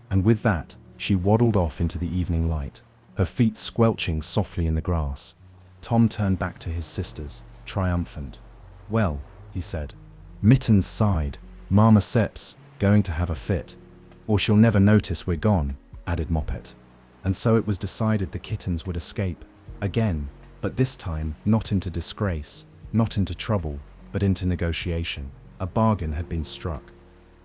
And with that, she waddled off into the evening light, her feet squelching softly in the grass. Tom turned back to his sisters, triumphant. Well, he said. Mittens sighed. Mama Sep's going to have a fit. Or she'll never notice we're gone, added Moppet. And so it was decided the kittens would escape. Again, but this time not into disgrace, not into trouble, but into negotiation. A bargain had been struck.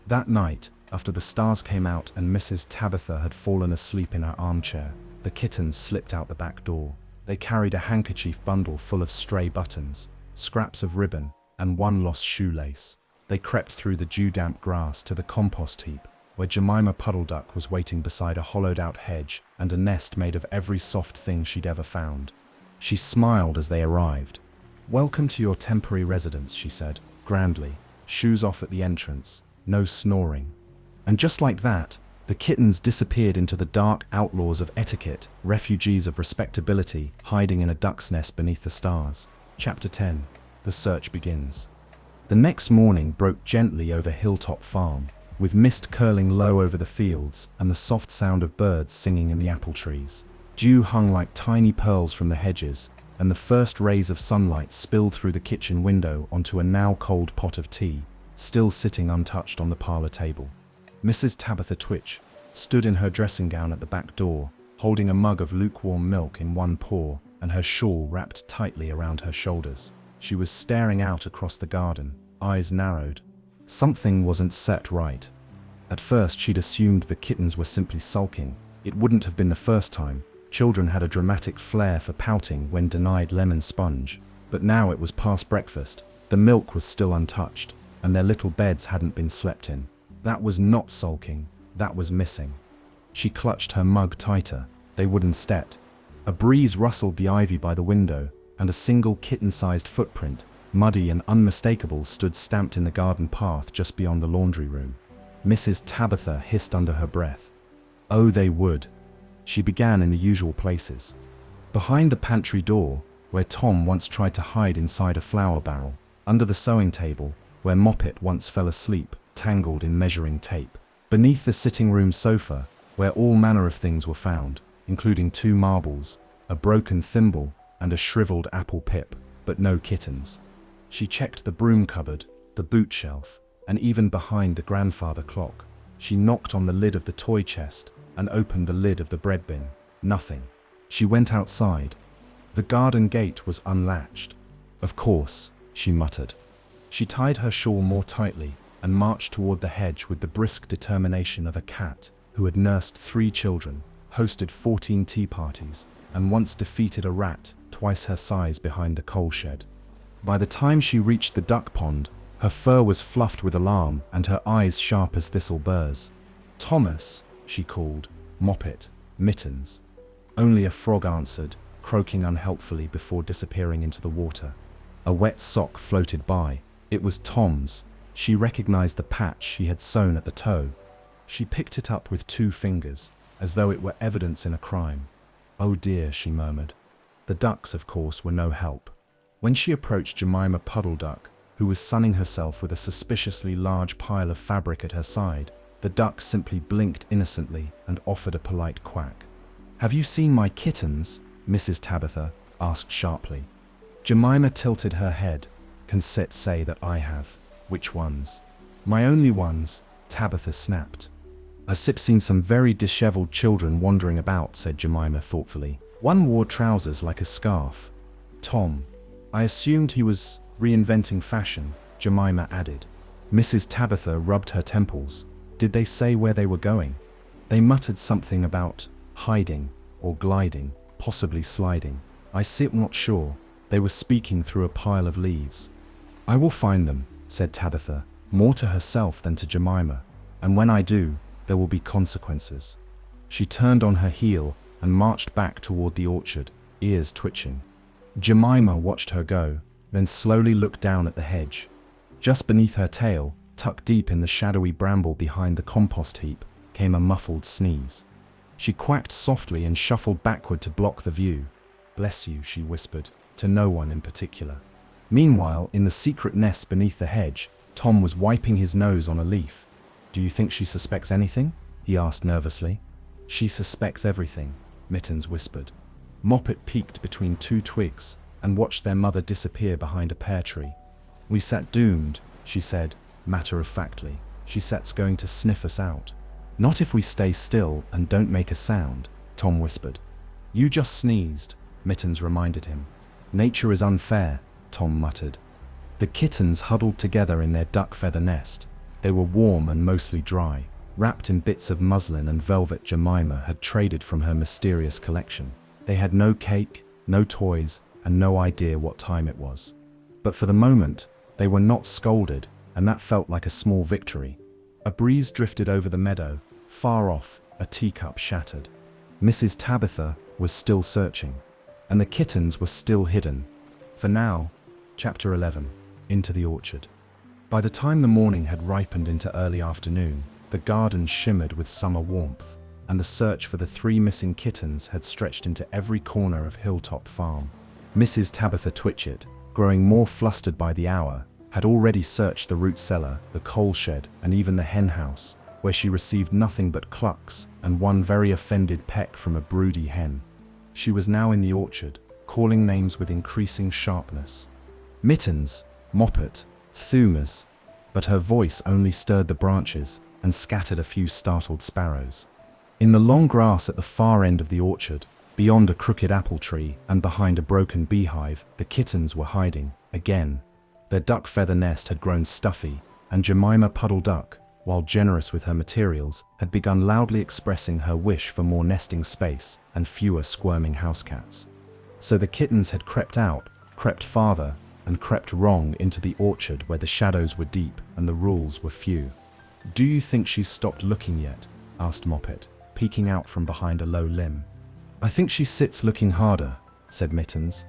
That night, after the stars came out and Mrs. Tabitha had fallen asleep in her armchair, the kittens slipped out the back door. They carried a handkerchief bundle full of stray buttons, scraps of ribbon, and one lost shoelace. They crept through the dew-damp grass to the compost heap, where Jemima Puddle Duck was waiting beside a hollowed-out hedge and a nest made of every soft thing she'd ever found. She smiled as they arrived. Welcome to your temporary residence, she said, grandly, shoes off at the entrance, no snoring. And just like that, the kittens disappeared into the dark outlaws of etiquette, refugees of respectability, hiding in a duck's nest beneath the stars. Chapter 10. The search begins. The next morning broke gently over Hilltop Farm, with mist curling low over the fields and the soft sound of birds singing in the apple trees. Dew hung like tiny pearls from the hedges, and the first rays of sunlight spilled through the kitchen window onto a now cold pot of tea, still sitting untouched on the parlor table. Mrs. Tabitha Twitch stood in her dressing gown at the back door, holding a mug of lukewarm milk in one paw and her shawl wrapped tightly around her shoulders. She was staring out across the garden, eyes narrowed. Something wasn't set right. At first she'd assumed the kittens were simply sulking. It wouldn't have been the first time. Children had a dramatic flair for pouting when denied lemon sponge. But now it was past breakfast, the milk was still untouched, and their little beds hadn't been slept in. That was not sulking, that was missing. She clutched her mug tighter. They wouldn't stet. A breeze rustled the ivy by the window, and a single kitten-sized footprint, muddy and unmistakable, stood stamped in the garden path just beyond the laundry room. Mrs. Tabitha hissed under her breath. Oh, they would. She began in the usual places. Behind the pantry door, where Tom once tried to hide inside a flour barrel, under the sewing table, where Moppet once fell asleep, tangled in measuring tape, beneath the sitting room sofa, where all manner of things were found, including 2 marbles, a broken thimble, and a shriveled apple pip, but no kittens. She checked the broom cupboard, the boot shelf, and even behind the grandfather clock. She knocked on the lid of the toy chest and opened the lid of the bread bin. Nothing. She went outside. The garden gate was unlatched. Of course, she muttered. She tied her shawl more tightly and marched toward the hedge with the brisk determination of a cat who had nursed 3 children, hosted 14 tea parties, and once defeated a rat twice her size behind the coal shed. By the time she reached the duck pond, her fur was fluffed with alarm and her eyes sharp as thistle burrs. Thomas, she called. Moppet, Mittens. Only a frog answered, croaking unhelpfully before disappearing into the water. A wet sock floated by. It was Tom's. She recognized the patch she had sewn at the toe. She picked it up with 2 fingers, as though it were evidence in a crime. Oh dear, she murmured. The ducks, of course, were no help. When she approached Jemima Puddle Duck, who was sunning herself with a suspiciously large pile of fabric at her side, the duck simply blinked innocently and offered a polite quack. Have you seen my kittens? Mrs. Tabitha asked sharply. Jemima tilted her head. Can Set say that I have? Which ones? My only ones, Tabitha snapped. I've seen some very disheveled children wandering about, said Jemima thoughtfully. One wore trousers like a scarf. Tom. I assumed he was reinventing fashion, Jemima added. Mrs. Tabitha rubbed her temples. Did they say where they were going? They muttered something about hiding. or gliding, possibly sliding. I sit not sure. They were speaking through a pile of leaves. I will find them, said Tabitha, more to herself than to Jemima, and when I do, there will be consequences. She turned on her heel and marched back toward the orchard, ears twitching. Jemima watched her go, then slowly looked down at the hedge. Just beneath her tail, tucked deep in the shadowy bramble behind the compost heap, came a muffled sneeze. She quacked softly and shuffled backward to block the view. "Bless you," she whispered, to no one in particular. Meanwhile, in the secret nest beneath the hedge, Tom was wiping his nose on a leaf. "Do you think she suspects anything?" he asked nervously. "She suspects everything," Mittens whispered. Moppet peeked between two twigs and watched their mother disappear behind a pear tree. "We sat doomed," she said, matter-of-factly. "She sat's going to sniff us out." "Not if we stay still and don't make a sound," Tom whispered. "You just sneezed," Mittens reminded him. "Nature is unfair," Tom muttered. The kittens huddled together in their duck feather nest. They were warm and mostly dry, wrapped in bits of muslin and velvet Jemima had traded from her mysterious collection. They had no cake, no toys, and no idea what time it was. But for the moment, they were not scolded, and that felt like a small victory. A breeze drifted over the meadow. Far off, a teacup shattered. Mrs. Tabitha was still searching, and the kittens were still hidden. For now. Chapter 11. Into the orchard. By the time the morning had ripened into early afternoon, the garden shimmered with summer warmth, and the search for the 3 missing kittens had stretched into every corner of Hilltop Farm. Mrs. Tabitha Twitchit, growing more flustered by the hour, had already searched the root cellar, the coal shed, and even the hen house, where she received nothing but clucks and one very offended peck from a broody hen. She was now in the orchard, calling names with increasing sharpness. Mittens, Moppet, Thumas, but her voice only stirred the branches and scattered a few startled sparrows. In the long grass at the far end of the orchard, beyond a crooked apple tree and behind a broken beehive, the kittens were hiding, again. Their duck feather nest had grown stuffy, and Jemima Puddle Duck, while generous with her materials, had begun loudly expressing her wish for more nesting space and fewer squirming housecats. So the kittens had crept out, crept farther, and crept wrong into the orchard where the shadows were deep and the rules were few. "Do you think she's stopped looking yet?" asked Moppet, peeking out from behind a low limb. "I think she sits looking harder," said Mittens.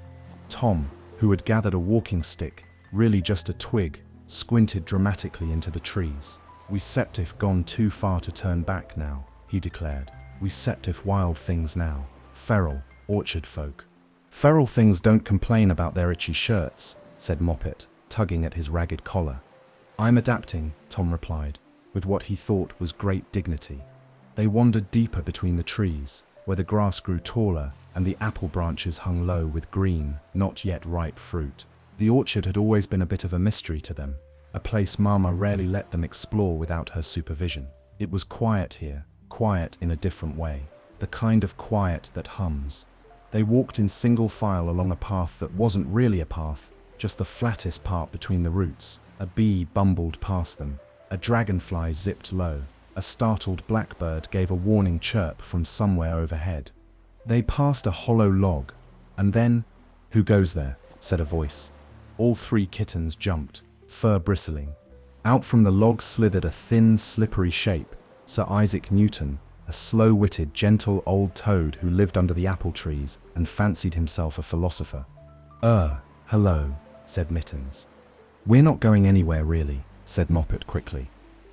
Tom, who had gathered a walking stick, really just a twig, squinted dramatically into the trees. "We sept if gone too far to turn back now," he declared. "We sept if wild things now. Feral, orchard folk." "Feral things don't complain about their itchy shirts," said Moppet, tugging at his ragged collar. "I'm adapting," Tom replied, with what he thought was great dignity. They wandered deeper between the trees, where the grass grew taller and the apple branches hung low with green, not yet ripe fruit. The orchard had always been a bit of a mystery to them, a place Mama rarely let them explore without her supervision. It was quiet here, quiet in a different way, the kind of quiet that hums. They walked in single file along a path that wasn't really a path, just the flattest part between the roots. A bee bumbled past them, a dragonfly zipped low, a startled blackbird gave a warning chirp from somewhere overhead. They passed a hollow log, and then, "Who goes there?" said a voice. All 3 kittens jumped, fur bristling. Out from the log slithered a thin, slippery shape, Sir Isaac Newton, a slow-witted, gentle old toad who lived under the apple trees and fancied himself a philosopher. Hello," said Mittens. "We're not going anywhere, really," said Moppet quickly.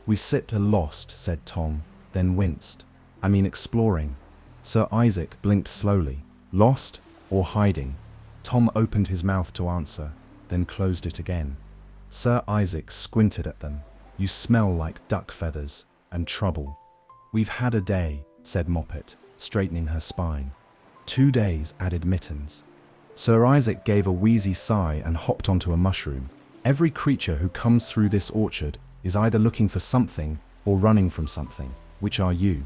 "We sit lost," said Tom, then winced. "I mean exploring." Sir Isaac blinked slowly. "Lost or hiding?" Tom opened his mouth to answer, then closed it again. Sir Isaac squinted at them. "You smell like duck feathers and trouble." "We've had a day," said Moppet, straightening her spine. "2 days," added Mittens. Sir Isaac gave a wheezy sigh and hopped onto a mushroom. "Every creature who comes through this orchard is either looking for something or running from something. Which are you?"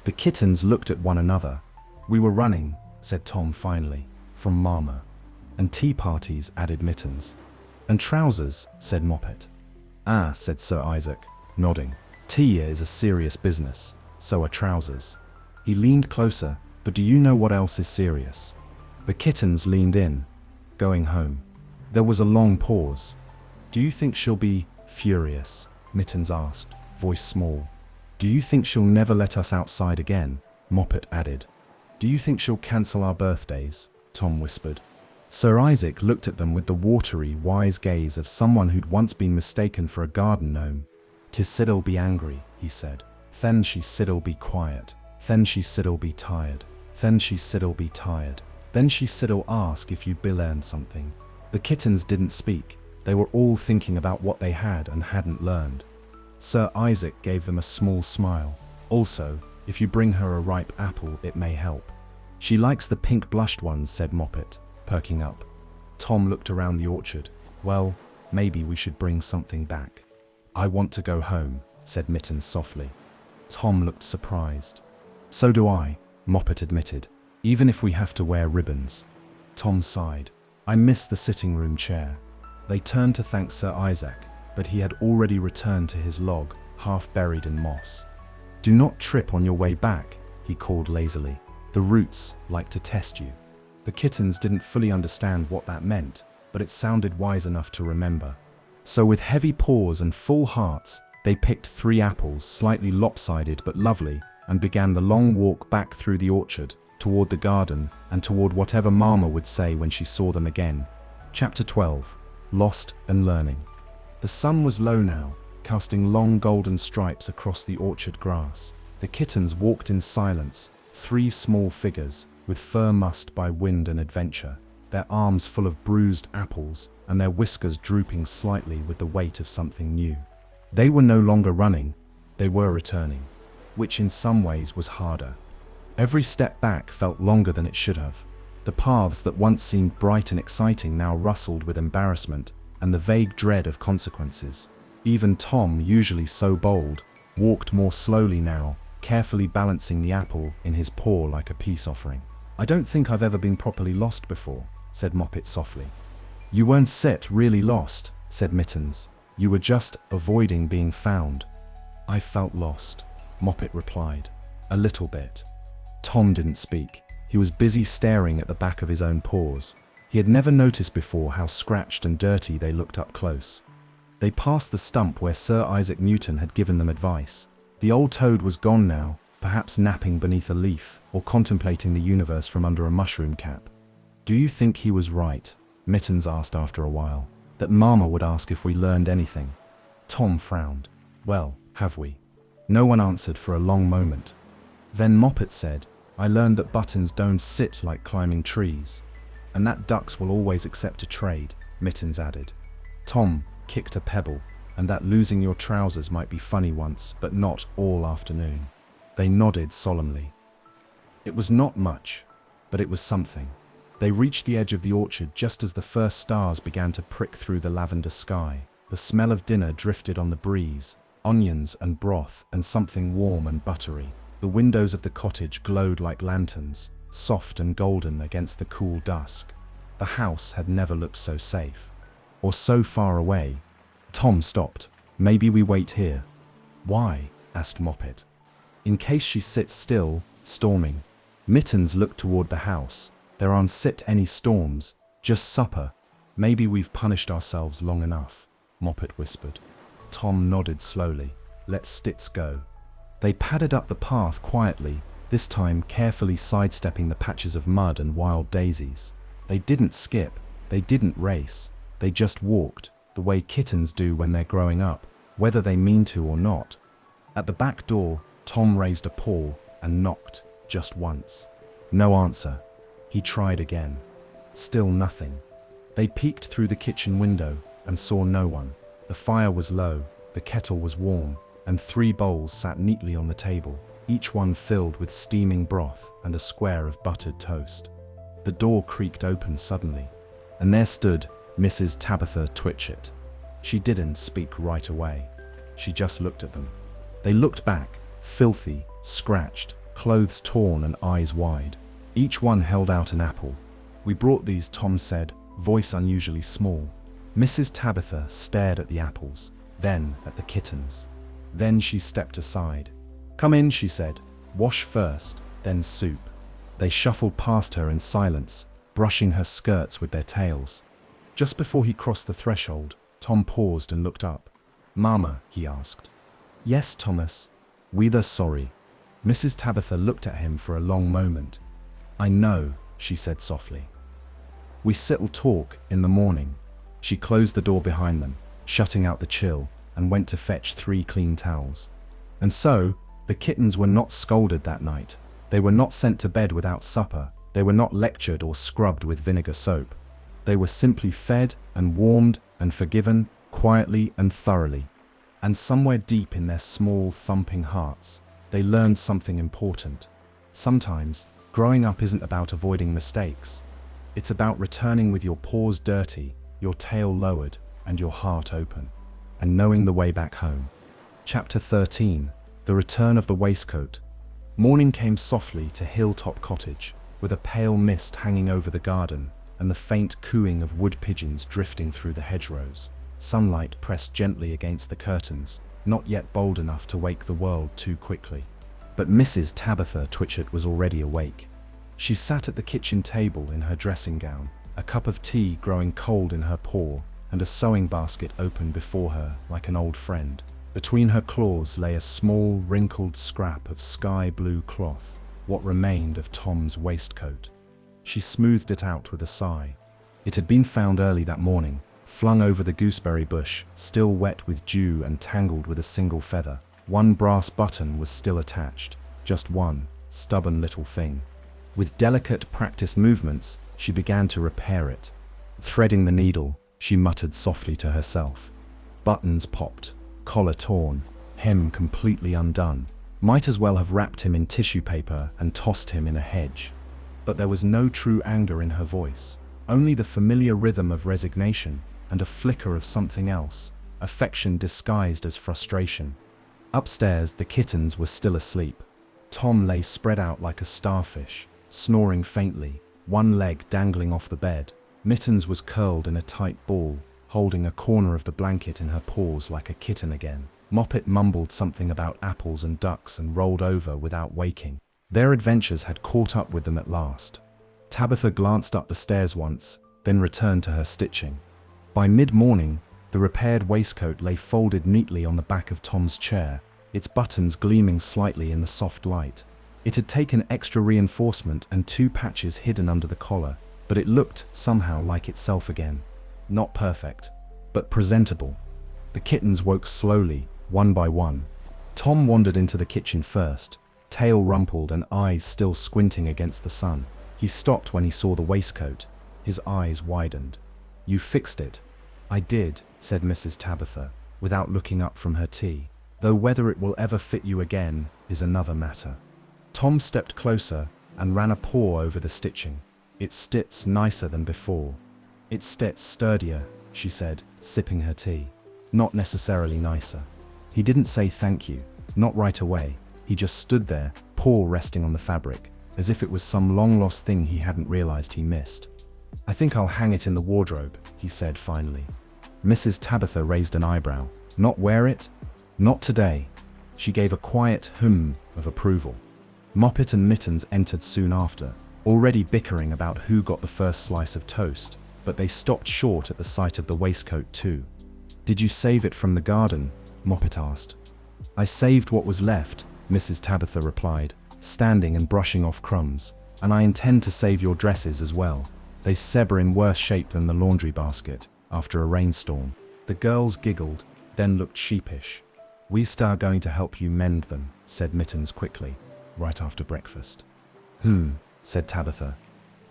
The kittens looked at one another. "We were running," said Tom finally, "from Mama." "And tea parties," added Mittens. "And trousers," said Moppet. "Ah," said Sir Isaac, nodding. "Tea is a serious business, so are trousers." He leaned closer, But do you know what else is serious? The kittens leaned in. Going home. There was a long pause. Do you think she'll be furious? Mittens asked, voice small. Do you think she'll never let us outside again? Moppet added. Do you think she'll cancel our birthdays? Tom whispered. Sir Isaac looked at them with the watery, wise gaze of someone who'd once been mistaken for a garden gnome. "'Tis Sid'll be angry," he said. "Then she Sid'll be quiet. Then she Sid'll be tired. Then she Sid'll be tired. Then she Sid'll ask if you learned something." The kittens didn't speak. They were all thinking about what they had and hadn't learned. Sir Isaac gave them a small smile. "Also, if you bring her a ripe apple, it may help." "She likes the pink blushed ones," said Moppet, perking up. Tom looked around the orchard. "Well, maybe we should bring something back." "I want to go home," said Mittens softly. Tom looked surprised. "So do I," Moppet admitted, "even if we have to wear ribbons." Tom sighed. "I miss the sitting room chair." They turned to thank Sir Isaac, but he had already returned to his log, half buried in moss. "Do not trip on your way back," he called lazily. "The roots like to test you." The kittens didn't fully understand what that meant, but it sounded wise enough to remember. So with heavy paws and full hearts, they picked 3 apples, slightly lopsided but lovely, and began the long walk back through the orchard, toward the garden, and toward whatever Mama would say when she saw them again. Chapter 12. Lost and Learning. The sun was low now, casting long golden stripes across the orchard grass. The kittens walked in silence, 3 small figures, with fur mussed by wind and adventure, their arms full of bruised apples, and their whiskers drooping slightly with the weight of something new. They were no longer running, they were returning, which in some ways was harder. Every step back felt longer than it should have. The paths that once seemed bright and exciting now rustled with embarrassment and the vague dread of consequences. Even Tom, usually so bold, walked more slowly now, carefully balancing the apple in his paw like a peace offering. "I don't think I've ever been properly lost before," said Moppet softly. "You weren't really lost," said Mittens. "You were just avoiding being found." "I felt lost," Moppet replied. "A little bit." Tom didn't speak. He was busy staring at the back of his own paws. He had never noticed before how scratched and dirty they looked up close. They passed the stump where Sir Isaac Newton had given them advice. The old toad was gone now, perhaps napping beneath a leaf or contemplating the universe from under a mushroom cap. "Do you think he was right?" Mittens asked after a while. "That Mama would ask if we learned anything?" Tom frowned. "Well, have we?" No one answered for a long moment. Then Moppet said, "I learned that buttons don't sit like climbing trees." "And that ducks will always accept a trade," Mittens added. Tom kicked a pebble, "and that losing your trousers might be funny once, but not all afternoon." They nodded solemnly. It was not much, but it was something. They reached the edge of the orchard just as the first stars began to prick through the lavender sky. The smell of dinner drifted on the breeze, onions and broth and something warm and buttery. The windows of the cottage glowed like lanterns, soft and golden against the cool dusk. The house had never looked so safe. Or so far away. Tom stopped. "Maybe we wait here." "Why?" asked Moppet. "In case she sits still, storming." Mittens looked toward the house. "There aren't any storms, just supper. Maybe we've punished ourselves long enough," Moppet whispered. Tom nodded slowly. "Let Stitz go." They padded up the path quietly, this time carefully sidestepping the patches of mud and wild daisies. They didn't skip, they didn't race, they just walked, the way kittens do when they're growing up, whether they mean to or not. At the back door, Tom raised a paw and knocked, just once. No answer. He tried again. Still nothing. They peeked through the kitchen window and saw no one. The fire was low, the kettle was warm, and 3 bowls sat neatly on the table, each one filled with steaming broth and a square of buttered toast. The door creaked open suddenly, and there stood Mrs. Tabitha Twitchit. She didn't speak right away. She just looked at them. They looked back, filthy, scratched, clothes torn and eyes wide. Each one held out an apple. "We brought these," Tom said, voice unusually small. Mrs. Tabitha stared at the apples, then at the kittens. Then she stepped aside. "Come in," she said. "Wash first, then soup." They shuffled past her in silence, brushing her skirts with their tails. Just before he crossed the threshold, Tom paused and looked up. "Mama," he asked. "Yes, Thomas. We're sorry." Mrs. Tabitha looked at him for a long moment. "I know," she said softly. "We sit'll talk in the morning." She closed the door behind them, shutting out the chill, and went to fetch 3 clean towels. And so, the kittens were not scolded that night. They were not sent to bed without supper. They were not lectured or scrubbed with vinegar soap. They were simply fed and warmed and forgiven, quietly and thoroughly. And somewhere deep in their small, thumping hearts, they learned something important. Sometimes, growing up isn't about avoiding mistakes. It's about returning with your paws dirty, your tail lowered, and your heart open, and knowing the way back home. Chapter 13. The Return of the Waistcoat. Morning came softly to Hilltop Cottage, with a pale mist hanging over the garden, and the faint cooing of wood pigeons drifting through the hedgerows. Sunlight pressed gently against the curtains, not yet bold enough to wake the world too quickly. But Mrs. Tabitha Twitchett was already awake. She sat at the kitchen table in her dressing gown, a cup of tea growing cold in her paw, and a sewing basket open before her like an old friend. Between her claws lay a small, wrinkled scrap of sky blue cloth, what remained of Tom's waistcoat. She smoothed it out with a sigh. It had been found early that morning, flung over the gooseberry bush, still wet with dew and tangled with a single feather. One brass button was still attached, just one, stubborn little thing. With delicate, practiced movements, she began to repair it. Threading the needle, she muttered softly to herself. Buttons popped, collar torn, hem completely undone. Might as well have wrapped him in tissue paper and tossed him in a hedge. But there was no true anger in her voice, only the familiar rhythm of resignation and a flicker of something else, affection disguised as frustration. Upstairs, the kittens were still asleep. Tom lay spread out like a starfish, snoring faintly, one leg dangling off the bed. Mittens was curled in a tight ball, holding a corner of the blanket in her paws like a kitten again. Moppet mumbled something about apples and ducks and rolled over without waking. Their adventures had caught up with them at last. Tabitha glanced up the stairs once, then returned to her stitching. By mid-morning, the repaired waistcoat lay folded neatly on the back of Tom's chair, its buttons gleaming slightly in the soft light. It had taken extra reinforcement and 2 patches hidden under the collar, but it looked somehow like itself again. Not perfect, but presentable. The kittens woke slowly, one by one. Tom wandered into the kitchen first, tail rumpled and eyes still squinting against the sun. He stopped when he saw the waistcoat. His eyes widened. "You fixed it." "I did," said Mrs. Tabitha, without looking up from her tea. "Though whether it will ever fit you again is another matter." Tom stepped closer and ran a paw over the stitching. "It stits nicer than before." "It stits sturdier," she said, sipping her tea. "Not necessarily nicer." He didn't say thank you, not right away. He just stood there, paw resting on the fabric, as if it was some long-lost thing he hadn't realized he missed. "I think I'll hang it in the wardrobe," he said finally. Mrs. Tabitha raised an eyebrow. "Not wear it?" "Not today." She gave a quiet of approval. Moppet and Mittens entered soon after, already bickering about who got the first slice of toast, but they stopped short at the sight of the waistcoat too. "Did you save it from the garden?" Moppet asked. "I saved what was left," Mrs. Tabitha replied, standing and brushing off crumbs. "And I intend to save your dresses as well. They seber in worse shape than the laundry basket, after a rainstorm." The girls giggled, then looked sheepish. "We start going to help you mend them," said Mittens quickly, "right after breakfast." Said Tabitha.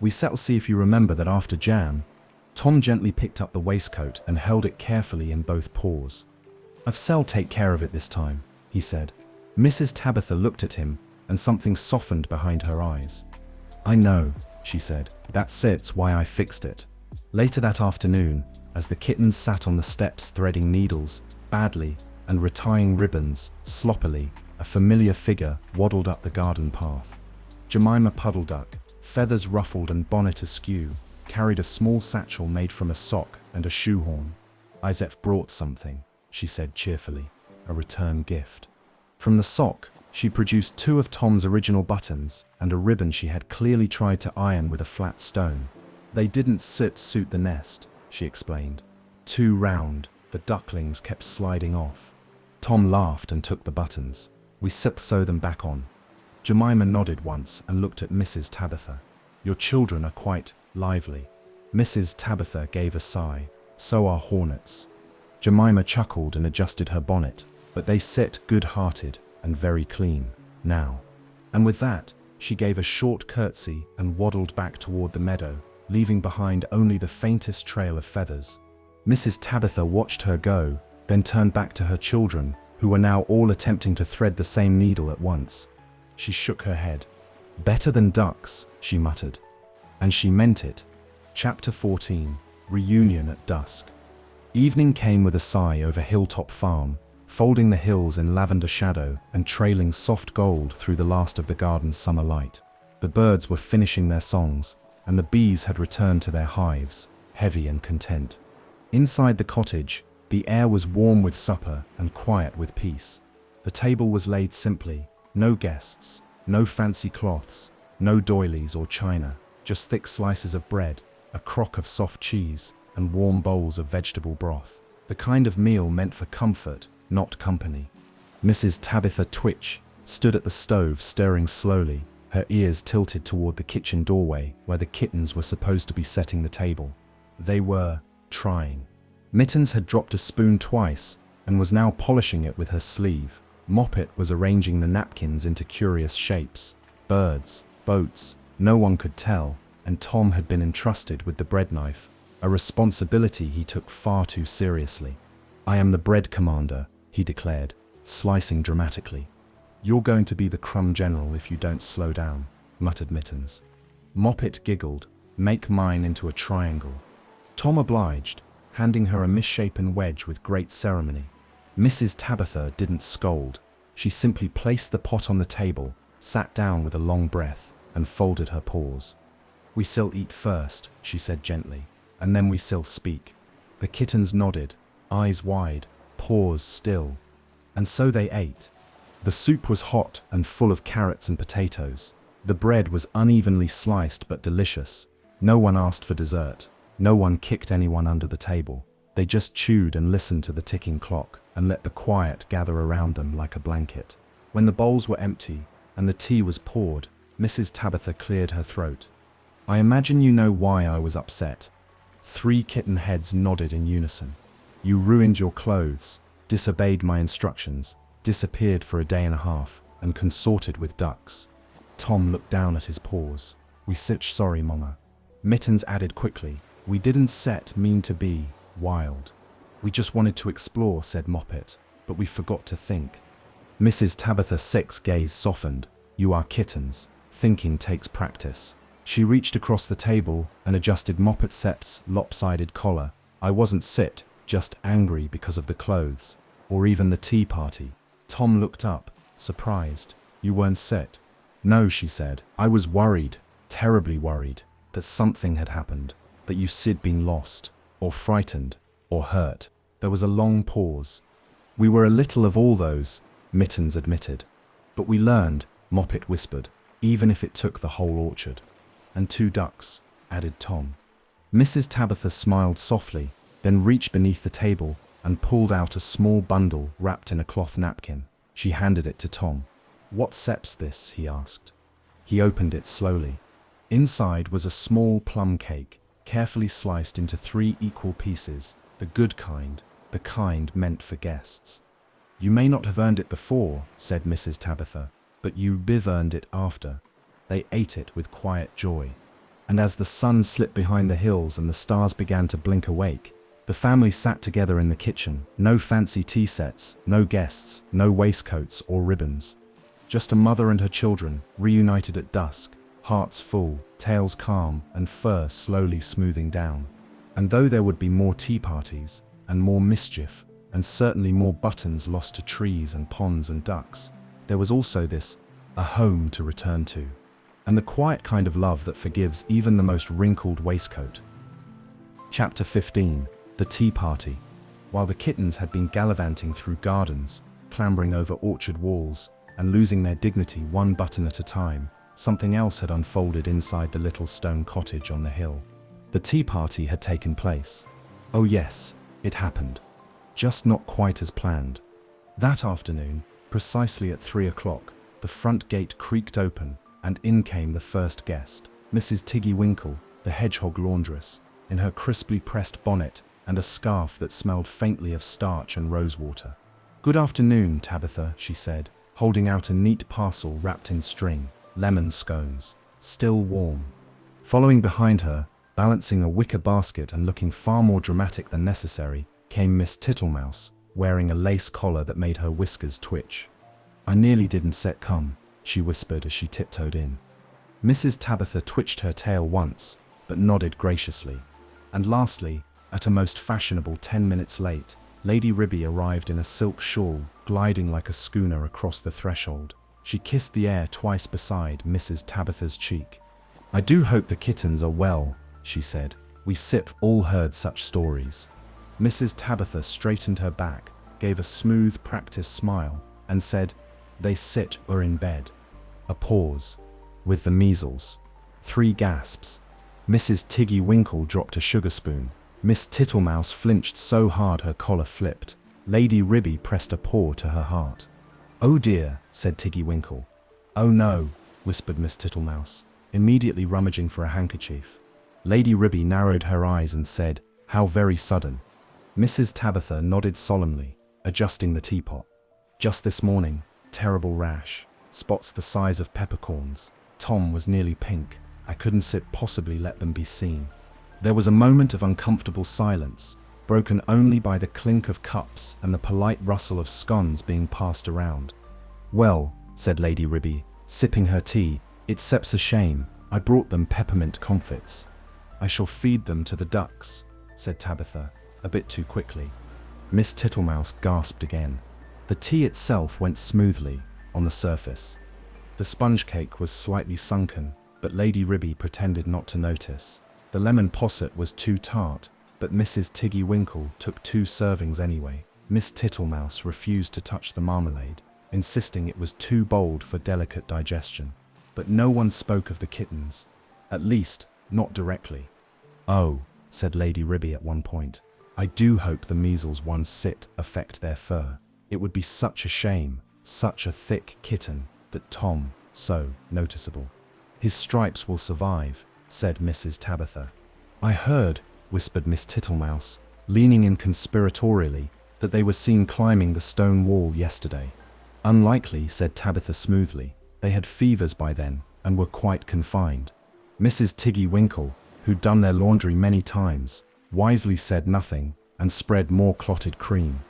"We set'll see if you remember that after jam." Tom gently picked up the waistcoat and held it carefully in both paws. "I've Sel take care of it this time," he said. Mrs. Tabitha looked at him, and something softened behind her eyes. "I know," she said. "That's why I fixed it." Later that afternoon, as the kittens sat on the steps threading needles, badly, and retying ribbons, sloppily, a familiar figure waddled up the garden path. Jemima Puddle Duck, feathers ruffled and bonnet askew, carried a small satchel made from a sock and a shoehorn. "Isaac brought something," she said cheerfully, "a return gift." From the sock, She produced 2 of Tom's original buttons and a ribbon she had clearly tried to iron with a flat stone. They didn't suit the nest, she explained. Too round, the ducklings kept sliding off. Tom laughed and took the buttons. We sew them back on. Jemima nodded once and looked at Mrs. Tabitha. Your children are quite lively. Mrs. Tabitha gave a sigh. So are hornets. Jemima chuckled and adjusted her bonnet, but they sit good-hearted and very clean, now. And with that, she gave a short curtsy and waddled back toward the meadow, leaving behind only the faintest trail of feathers. Mrs. Tabitha watched her go, then turned back to her children, who were now all attempting to thread the same needle at once. She shook her head. Better than ducks, she muttered. And she meant it. Chapter 14. Reunion at Dusk. Evening came with a sigh over Hilltop Farm, folding the hills in lavender shadow and trailing soft gold through the last of the garden's summer light. The birds were finishing their songs, and the bees had returned to their hives, heavy and content. Inside the cottage, the air was warm with supper and quiet with peace. The table was laid simply, no guests, no fancy cloths, no doilies or china, just thick slices of bread, a crock of soft cheese, and warm bowls of vegetable broth. The kind of meal meant for comfort, not company. Mrs. Tabitha Twitch stood at the stove stirring slowly, her ears tilted toward the kitchen doorway where the kittens were supposed to be setting the table. They were trying. Mittens had dropped a spoon twice and was now polishing it with her sleeve. Moppet was arranging the napkins into curious shapes. Birds, boats, no one could tell, and Tom had been entrusted with the bread knife, a responsibility he took far too seriously. I am the bread commander, he declared, slicing dramatically. You're going to be the crumb general if you don't slow down, muttered Mittens. Moppet giggled. Make mine into a triangle. Tom obliged, handing her a misshapen wedge with great ceremony. Mrs. Tabitha didn't scold. She simply placed the pot on the table, sat down with a long breath, and folded her paws. We still eat first, she said gently, and then we still speak. The kittens nodded, eyes wide, paws still. And so they ate. The soup was hot and full of carrots and potatoes. The bread was unevenly sliced but delicious. No one asked for dessert. No one kicked anyone under the table. They just chewed and listened to the ticking clock and let the quiet gather around them like a blanket. When the bowls were empty and the tea was poured, Mrs. Tabitha cleared her throat. I imagine you know why I was upset. 3 kitten heads nodded in unison. You ruined your clothes, disobeyed my instructions, disappeared for a day and a half, and consorted with ducks. Tom looked down at his paws. We sitch sorry, Mama. Mittens added quickly. We didn't mean to be wild. We just wanted to explore, said Moppet, but we forgot to think. Mrs. Tabitha Six's gaze softened. You are kittens. Thinking takes practice. She reached across the table and adjusted Moppet Sep's lopsided collar. I wasn't just angry because of the clothes, or even the tea party. Tom looked up, surprised. You weren't No, she said. I was worried, terribly worried, that something had happened, that you'd been lost, or frightened, or hurt. There was a long pause. We were a little of all those, Mittens admitted. But we learned, Moppet whispered, even if it took the whole orchard. And 2 ducks, added Tom. Mrs. Tabitha smiled softly, then reached beneath the table and pulled out a small bundle wrapped in a cloth napkin. She handed it to Tom. What sep's this? He asked. He opened it slowly. Inside was a small plum cake, carefully sliced into 3 equal pieces, the good kind, the kind meant for guests. You may not have earned it before, said Mrs. Tabitha, but you've earned it after. They ate it with quiet joy. And as the sun slipped behind the hills and the stars began to blink awake, the family sat together in the kitchen. No fancy tea sets, no guests, no waistcoats or ribbons. Just a mother and her children, reunited at dusk, hearts full, tails calm, and fur slowly smoothing down. And though there would be more tea parties, and more mischief, and certainly more buttons lost to trees and ponds and ducks, there was also this, a home to return to. And the quiet kind of love that forgives even the most wrinkled waistcoat. Chapter 15. The Tea Party. While the kittens had been gallivanting through gardens, clambering over orchard walls, and losing their dignity one button at a time, something else had unfolded inside the little stone cottage on the hill. The tea party had taken place. Oh yes, it happened. Just not quite as planned. That afternoon, precisely at 3 o'clock, the front gate creaked open, and in came the first guest, Mrs. Tiggy Winkle, the hedgehog laundress, in her crisply pressed bonnet and a scarf that smelled faintly of starch and rosewater. "Good afternoon, Tabitha," she said, holding out a neat parcel wrapped in string, lemon scones, still warm. Following behind her, balancing a wicker basket and looking far more dramatic than necessary, came Miss Tittlemouse, wearing a lace collar that made her whiskers twitch. "I nearly didn't set come," she whispered as she tiptoed in. Mrs. Tabitha twitched her tail once, but nodded graciously. And lastly, at a most fashionable 10 minutes late, Lady Ribby arrived in a silk shawl, gliding like a schooner across the threshold. She kissed the air twice beside Mrs. Tabitha's cheek. "I do hope the kittens are well," she said. "We Sip all heard such stories." Mrs. Tabitha straightened her back, gave a smooth, practiced smile, and said, "They sit or in bed." A pause. "With the measles." 3 gasps. Mrs. Tiggy Winkle dropped a sugar spoon. Miss Tittlemouse flinched so hard her collar flipped. Lady Ribby pressed a paw to her heart. "Oh dear," said Tiggy Winkle. "Oh no," whispered Miss Tittlemouse, immediately rummaging for a handkerchief. Lady Ribby narrowed her eyes and said, "How very sudden." Mrs. Tabitha nodded solemnly, adjusting the teapot. "Just this morning, terrible rash, spots the size of peppercorns. Tom was nearly pink. I couldn't possibly let them be seen." There was a moment of uncomfortable silence, broken only by the clink of cups and the polite rustle of scones being passed around. "Well," said Lady Ribby, sipping her tea, "it's a shame. I brought them peppermint comfits." "I shall feed them to the ducks," said Tabitha, a bit too quickly. Miss Tittlemouse gasped again. The tea itself went smoothly, on the surface. The sponge cake was slightly sunken, but Lady Ribby pretended not to notice. The lemon posset was too tart, but Mrs. Tiggy Winkle took 2 servings anyway. Miss Tittlemouse refused to touch the marmalade, insisting it was too bold for delicate digestion. But no one spoke of the kittens, at least, not directly. "Oh," said Lady Ribby at one point, "I do hope the measles ones affect their fur. It would be such a shame, such a thick kitten, that Tom, so noticeable." "His stripes will survive," said Mrs. Tabitha. "I heard," whispered Miss Tittlemouse, leaning in conspiratorially, "that they were seen climbing the stone wall yesterday." "Unlikely," said Tabitha smoothly. "They had fevers by then, and were quite confined." Mrs. Tiggy Winkle, who'd done their laundry many times, wisely said nothing, and spread more clotted cream.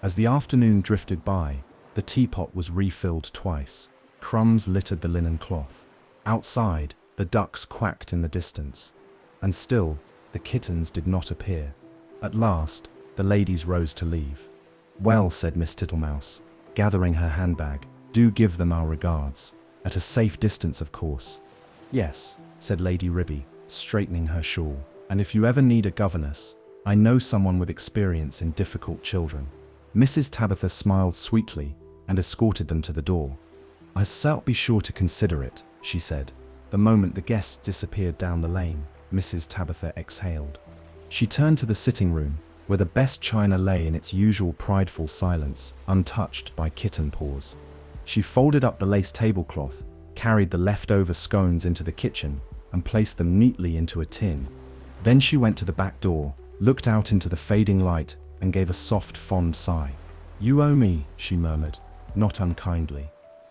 As the afternoon drifted by, the teapot was refilled twice. Crumbs littered the linen cloth. Outside, the ducks quacked in the distance. And still, the kittens did not appear. At last, the ladies rose to leave. "Well," said Miss Tittlemouse, gathering her handbag, "do give them our regards. At a safe distance, of course." "Yes," said Lady Ribby, straightening her shawl. "And if you ever need a governess, I know someone with experience in difficult children." Mrs. Tabitha smiled sweetly and escorted them to the door. "I shall be sure to consider it," she said. The moment the guests disappeared down the lane, Mrs. Tabitha exhaled. She turned to the sitting room, where the best china lay in its usual prideful silence, untouched by kitten paws. She folded up the lace tablecloth, carried the leftover scones into the kitchen, and placed them neatly into a tin. Then she went to the back door, looked out into the fading light, and gave a soft, fond sigh. "You owe me," she murmured, not unkindly.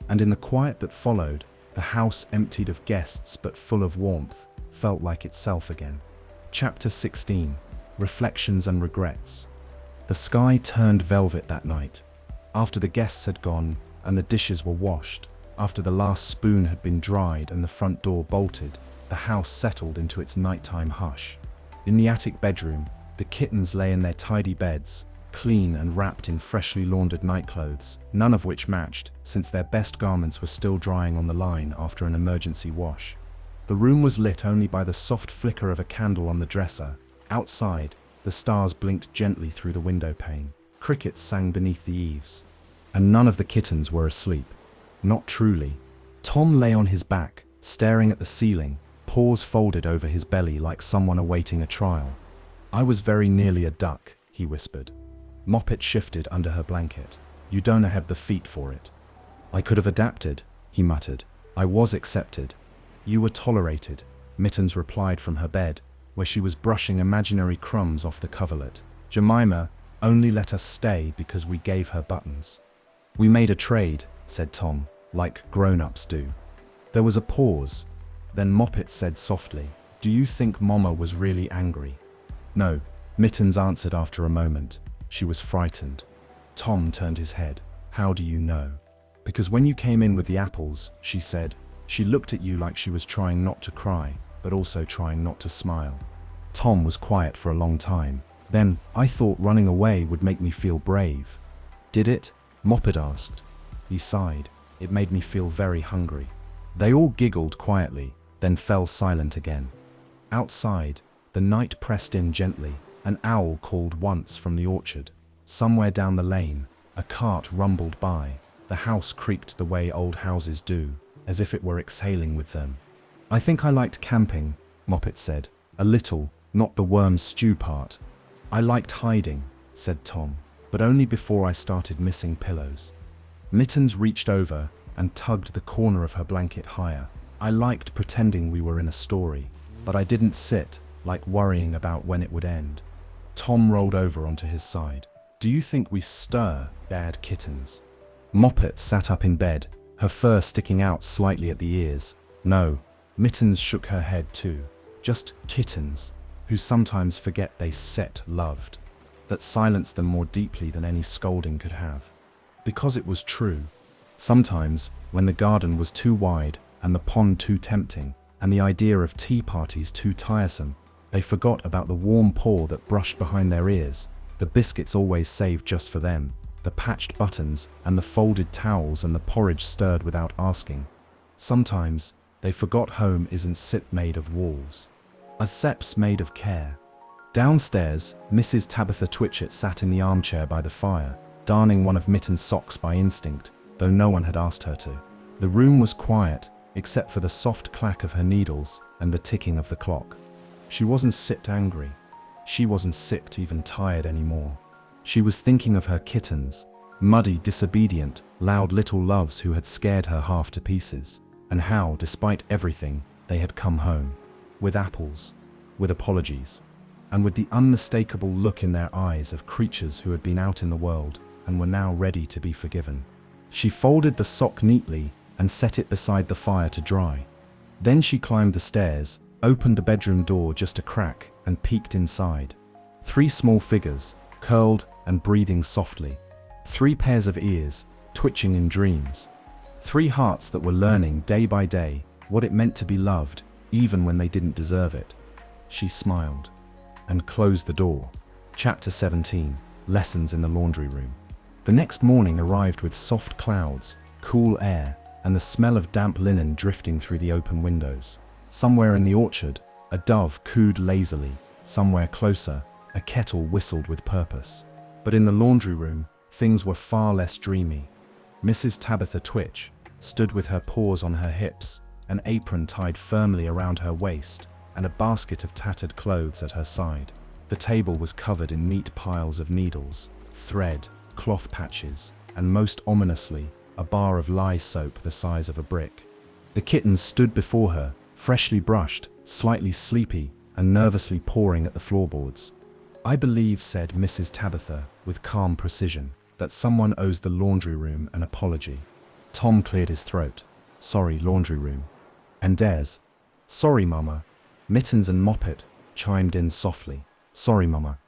And in the quiet that followed, the house, emptied of guests but full of warmth, felt like itself again. Chapter 16. Reflections and Regrets. The sky turned velvet that night. After the guests had gone and the dishes were washed, after the last spoon had been dried and the front door bolted, the house settled into its nighttime hush. In the attic bedroom, the kittens lay in their tidy beds, clean and wrapped in freshly laundered nightclothes, none of which matched, since their best garments were still drying on the line after an emergency wash. The room was lit only by the soft flicker of a candle on the dresser. Outside, the stars blinked gently through the window pane. Crickets sang beneath the eaves. And none of the kittens were asleep. Not truly. Tom lay on his back, staring at the ceiling, paws folded over his belly like someone awaiting a trial. I was very nearly a duck, he whispered. Moppet shifted under her blanket. You don't have the feet for it. I could have adapted, he muttered. I was accepted. You were tolerated, Mittens replied from her bed, where she was brushing imaginary crumbs off the coverlet. Jemima only let us stay because we gave her buttons. We made a trade, said Tom, like grown-ups do. There was a pause. Then Moppet said softly, Do you think Mama was really angry? No, Mittens answered after a moment. She was frightened. Tom turned his head. How do you know? Because when you came in with the apples, she said, she looked at you like she was trying not to cry, but also trying not to smile. Tom was quiet for a long time. Then, I thought running away would make me feel brave. Did it? Moppet asked. He sighed. It made me feel very hungry. They all giggled quietly, then fell silent again. Outside, the night pressed in gently. An owl called once from the orchard. Somewhere down the lane, a cart rumbled by. The house creaked the way old houses do, as if it were exhaling with them. I think I liked camping, Moppet said. A little, not the worm stew part. I liked hiding, said Tom, but only before I started missing pillows. Mittens reached over and tugged the corner of her blanket higher. I liked pretending we were in a story, but I didn't sit, like worrying about when it would end. Tom rolled over onto his side. Do you think we stir, bad kittens? Moppet sat up in bed, her fur sticking out slightly at the ears. No, Mittens shook her head too. Just kittens, who sometimes forget they set loved, that silenced them more deeply than any scolding could have. Because it was true. Sometimes, when the garden was too wide and the pond too tempting, and the idea of tea parties too tiresome, they forgot about the warm paw that brushed behind their ears, the biscuits always saved just for them, the patched buttons and the folded towels and the porridge stirred without asking. Sometimes, they forgot home isn't sit made of walls. A sep's made of care. Downstairs, Mrs. Tabitha Twitchett sat in the armchair by the fire, darning one of Mitten's socks by instinct, though no one had asked her to. The room was quiet, except for the soft clack of her needles and the ticking of the clock. She wasn't sit angry. She wasn't sick, even tired anymore. She was thinking of her kittens, muddy, disobedient, loud little loves who had scared her half to pieces, and how, despite everything, they had come home. With apples, with apologies, and with the unmistakable look in their eyes of creatures who had been out in the world and were now ready to be forgiven. She folded the sock neatly and set it beside the fire to dry. Then she climbed the stairs, opened the bedroom door just a crack, and peeked inside. 3 small figures, curled and breathing softly. 3 pairs of ears, twitching in dreams. 3 hearts that were learning day by day what it meant to be loved, even when they didn't deserve it. She smiled and closed the door. Chapter 17, Lessons in the Laundry Room. The next morning arrived with soft clouds, cool air, and the smell of damp linen drifting through the open windows. Somewhere in the orchard, a dove cooed lazily. Somewhere closer, a kettle whistled with purpose. But in the laundry room, things were far less dreamy. Mrs. Tabitha Twitch stood with her paws on her hips, an apron tied firmly around her waist, and a basket of tattered clothes at her side. The table was covered in neat piles of needles, thread, cloth patches, and most ominously, a bar of lye soap the size of a brick. The kittens stood before her, freshly brushed, slightly sleepy, and nervously pawing at the floorboards. I believe, said Mrs. Tabitha, with calm precision, that someone owes the laundry room an apology. Tom cleared his throat. Sorry, laundry room. And Des. Sorry, Mama. Mittens and Moppet chimed in softly. Sorry, Mama.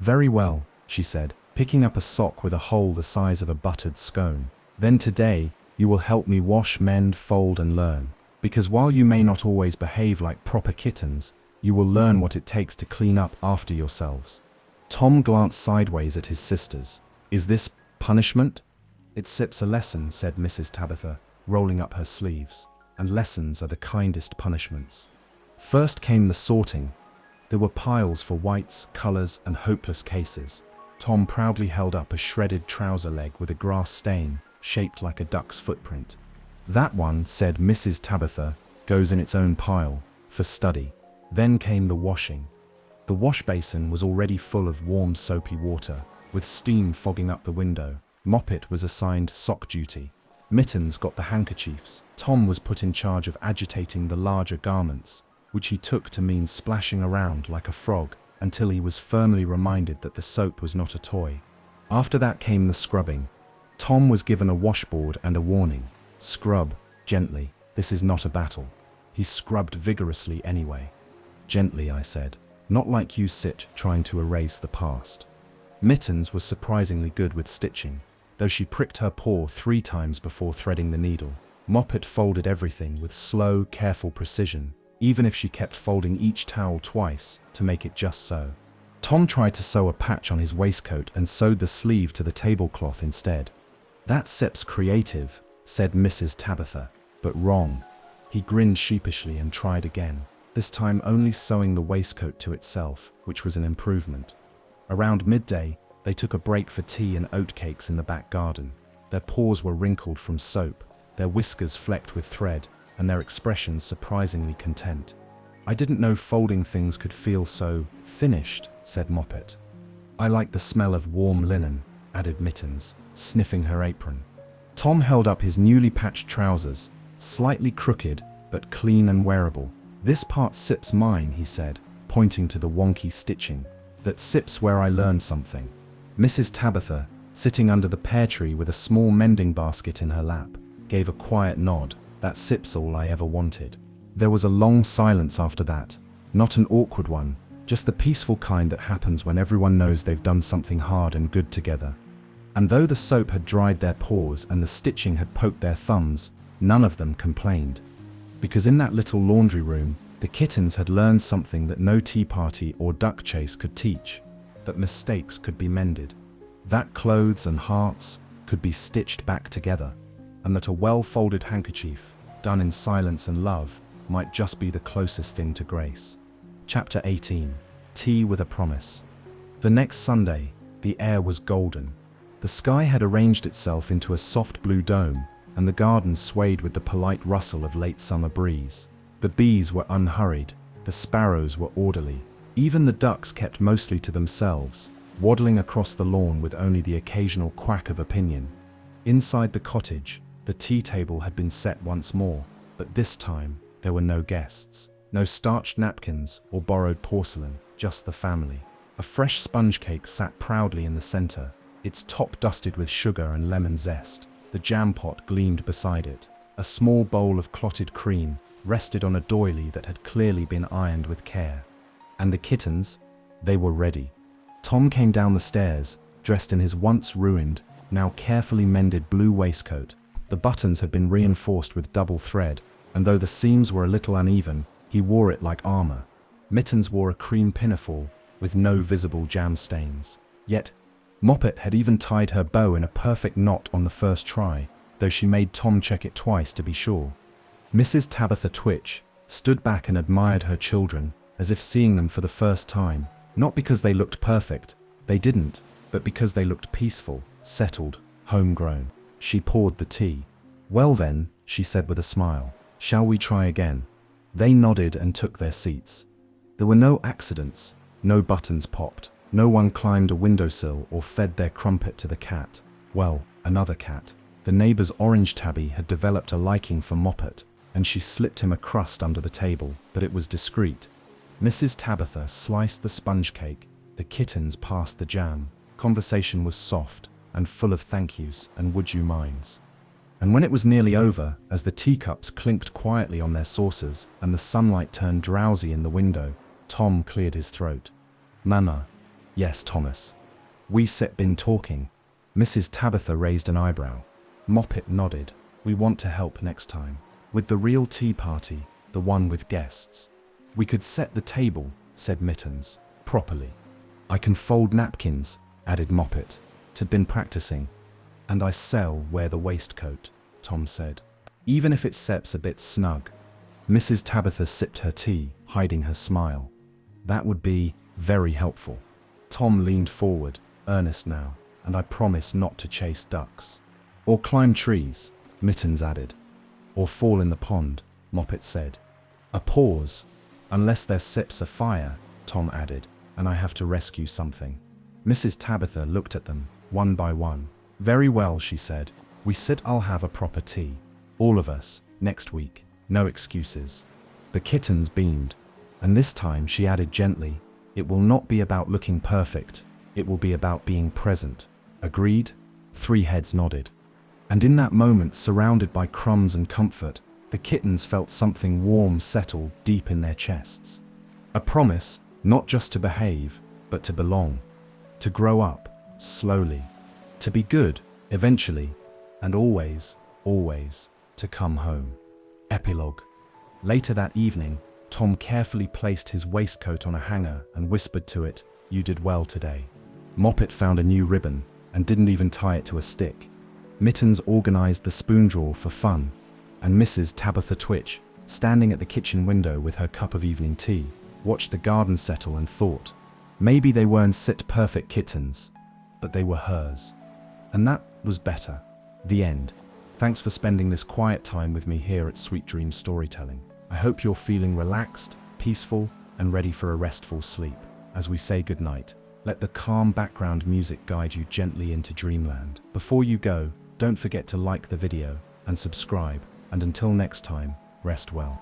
Very well, she said, picking up a sock with a hole the size of a buttered scone. Then today, you will help me wash, mend, fold, and learn. Because while you may not always behave like proper kittens, you will learn what it takes to clean up after yourselves. Tom glanced sideways at his sisters. Is this punishment? It's a lesson, said Mrs. Tabitha, rolling up her sleeves. And lessons are the kindest punishments. First came the sorting. There were piles for whites, colors, and hopeless cases. Tom proudly held up a shredded trouser leg with a grass stain, shaped like a duck's footprint. That one, said Mrs. Tabitha, goes in its own pile, for study. Then came the washing. The wash basin was already full of warm soapy water, with steam fogging up the window. Moppet was assigned sock duty. Mittens got the handkerchiefs. Tom was put in charge of agitating the larger garments, which he took to mean splashing around like a frog until he was firmly reminded that the soap was not a toy. After that came the scrubbing. Tom was given a washboard and a warning. Scrub, gently, this is not a battle. He scrubbed vigorously anyway. Gently, I said, not like you sit trying to erase the past. Mittens was surprisingly good with stitching, though she pricked her paw 3 times before threading the needle. Moppet folded everything with slow, careful precision, even if she kept folding each towel twice to make it just so. Tom tried to sew a patch on his waistcoat and sewed the sleeve to the tablecloth instead. That's Sep's creative, said Mrs. Tabitha, but wrong. He grinned sheepishly and tried again, this time only sewing the waistcoat to itself, which was an improvement. Around midday, they took a break for tea and oatcakes in the back garden. Their paws were wrinkled from soap, their whiskers flecked with thread, and their expressions surprisingly content. I didn't know folding things could feel so finished, said Moppet. I like the smell of warm linen, added Mittens, sniffing her apron. Tom held up his newly patched trousers, slightly crooked, but clean and wearable. This part Sip's mine, he said, pointing to the wonky stitching. That Sip's where I learned something. Mrs. Tabitha, sitting under the pear tree with a small mending basket in her lap, gave a quiet nod. That Sip's all I ever wanted. There was a long silence after that, not an awkward one, just the peaceful kind that happens when everyone knows they've done something hard and good together. And though the soap had dried their paws and the stitching had poked their thumbs, none of them complained. Because in that little laundry room, the kittens had learned something that no tea party or duck chase could teach, that mistakes could be mended, that clothes and hearts could be stitched back together, and that a well-folded handkerchief, done in silence and love, might just be the closest thing to grace. Chapter 18. Tea with a Promise. The next Sunday, the air was golden. The sky had arranged itself into a soft blue dome, and the garden swayed with the polite rustle of late summer breeze. The bees were unhurried, the sparrows were orderly. Even the ducks kept mostly to themselves, waddling across the lawn with only the occasional quack of opinion. Inside the cottage, the tea table had been set once more, but this time there were no guests, no starched napkins or borrowed porcelain, just the family. A fresh sponge cake sat proudly in the center, its top dusted with sugar and lemon zest. The jam pot gleamed beside it. A small bowl of clotted cream rested on a doily that had clearly been ironed with care. And the kittens? They were ready. Tom came down the stairs, dressed in his once ruined, now carefully mended blue waistcoat. The buttons had been reinforced with double thread, and though the seams were a little uneven, he wore it like armor. Mittens wore a cream pinafore, with no visible jam stains. Yet, Moppet had even tied her bow in a perfect knot on the first try, though she made Tom check it twice to be sure. Mrs. Tabitha Twitch stood back and admired her children, as if seeing them for the first time, not because they looked perfect, they didn't, but because they looked peaceful, settled, homegrown. She poured the tea. Well then, she said with a smile, shall we try again? They nodded and took their seats. There were no accidents, no buttons popped, no one climbed a windowsill or fed their crumpet to the cat. Well, another cat. The neighbor's orange tabby had developed a liking for Moppet, and she slipped him a crust under the table, but it was discreet. Mrs. Tabitha sliced the sponge cake, the kittens passed the jam. Conversation was soft, and full of thank yous and would you minds. And when it was nearly over, as the teacups clinked quietly on their saucers and the sunlight turned drowsy in the window, Tom cleared his throat. Mama. Yes, Thomas. We set been talking. Mrs. Tabitha raised an eyebrow. Moppet nodded. We want to help next time. With the real tea party, the one with guests. We could set the table, said Mittens, properly. I can fold napkins, added Moppet. T'd been practicing. And I wear the waistcoat, Tom said. Even if it seps a bit snug. Mrs. Tabitha sipped her tea, hiding her smile. That would be very helpful. Tom leaned forward, earnest now, and I promise not to chase ducks. Or climb trees, Mittens added. or fall in the pond, Moppet said. A pause. Unless their sips are fire, Tom added, and I have to rescue something. Mrs. Tabitha looked at them, one by one. Very well, she said. We sit. I'll have a proper tea. All of us, next week. No excuses. The kittens beamed. And this time, she added gently, it will not be about looking perfect. It will be about being present. Agreed? 3 heads nodded. And in that moment, surrounded by crumbs and comfort, the kittens felt something warm settle deep in their chests. A promise, not just to behave, but to belong. To grow up, slowly. To be good, eventually. And always, always, to come home. Epilogue. Later that evening, Tom carefully placed his waistcoat on a hanger and whispered to it, "You did well today." Moppet found a new ribbon and didn't even tie it to a stick. Mittens organized the spoon drawer for fun, and Mrs. Tabitha Twitch, standing at the kitchen window with her cup of evening tea, watched the garden settle and thought, maybe they weren't sit-perfect kittens, but they were hers. And that was better. The end. Thanks for spending this quiet time with me here at Sweet Dream Storytelling. I hope you're feeling relaxed, peaceful, and ready for a restful sleep. As we say goodnight, let the calm background music guide you gently into dreamland. Before you go, don't forget to like the video and subscribe, and until next time, rest well.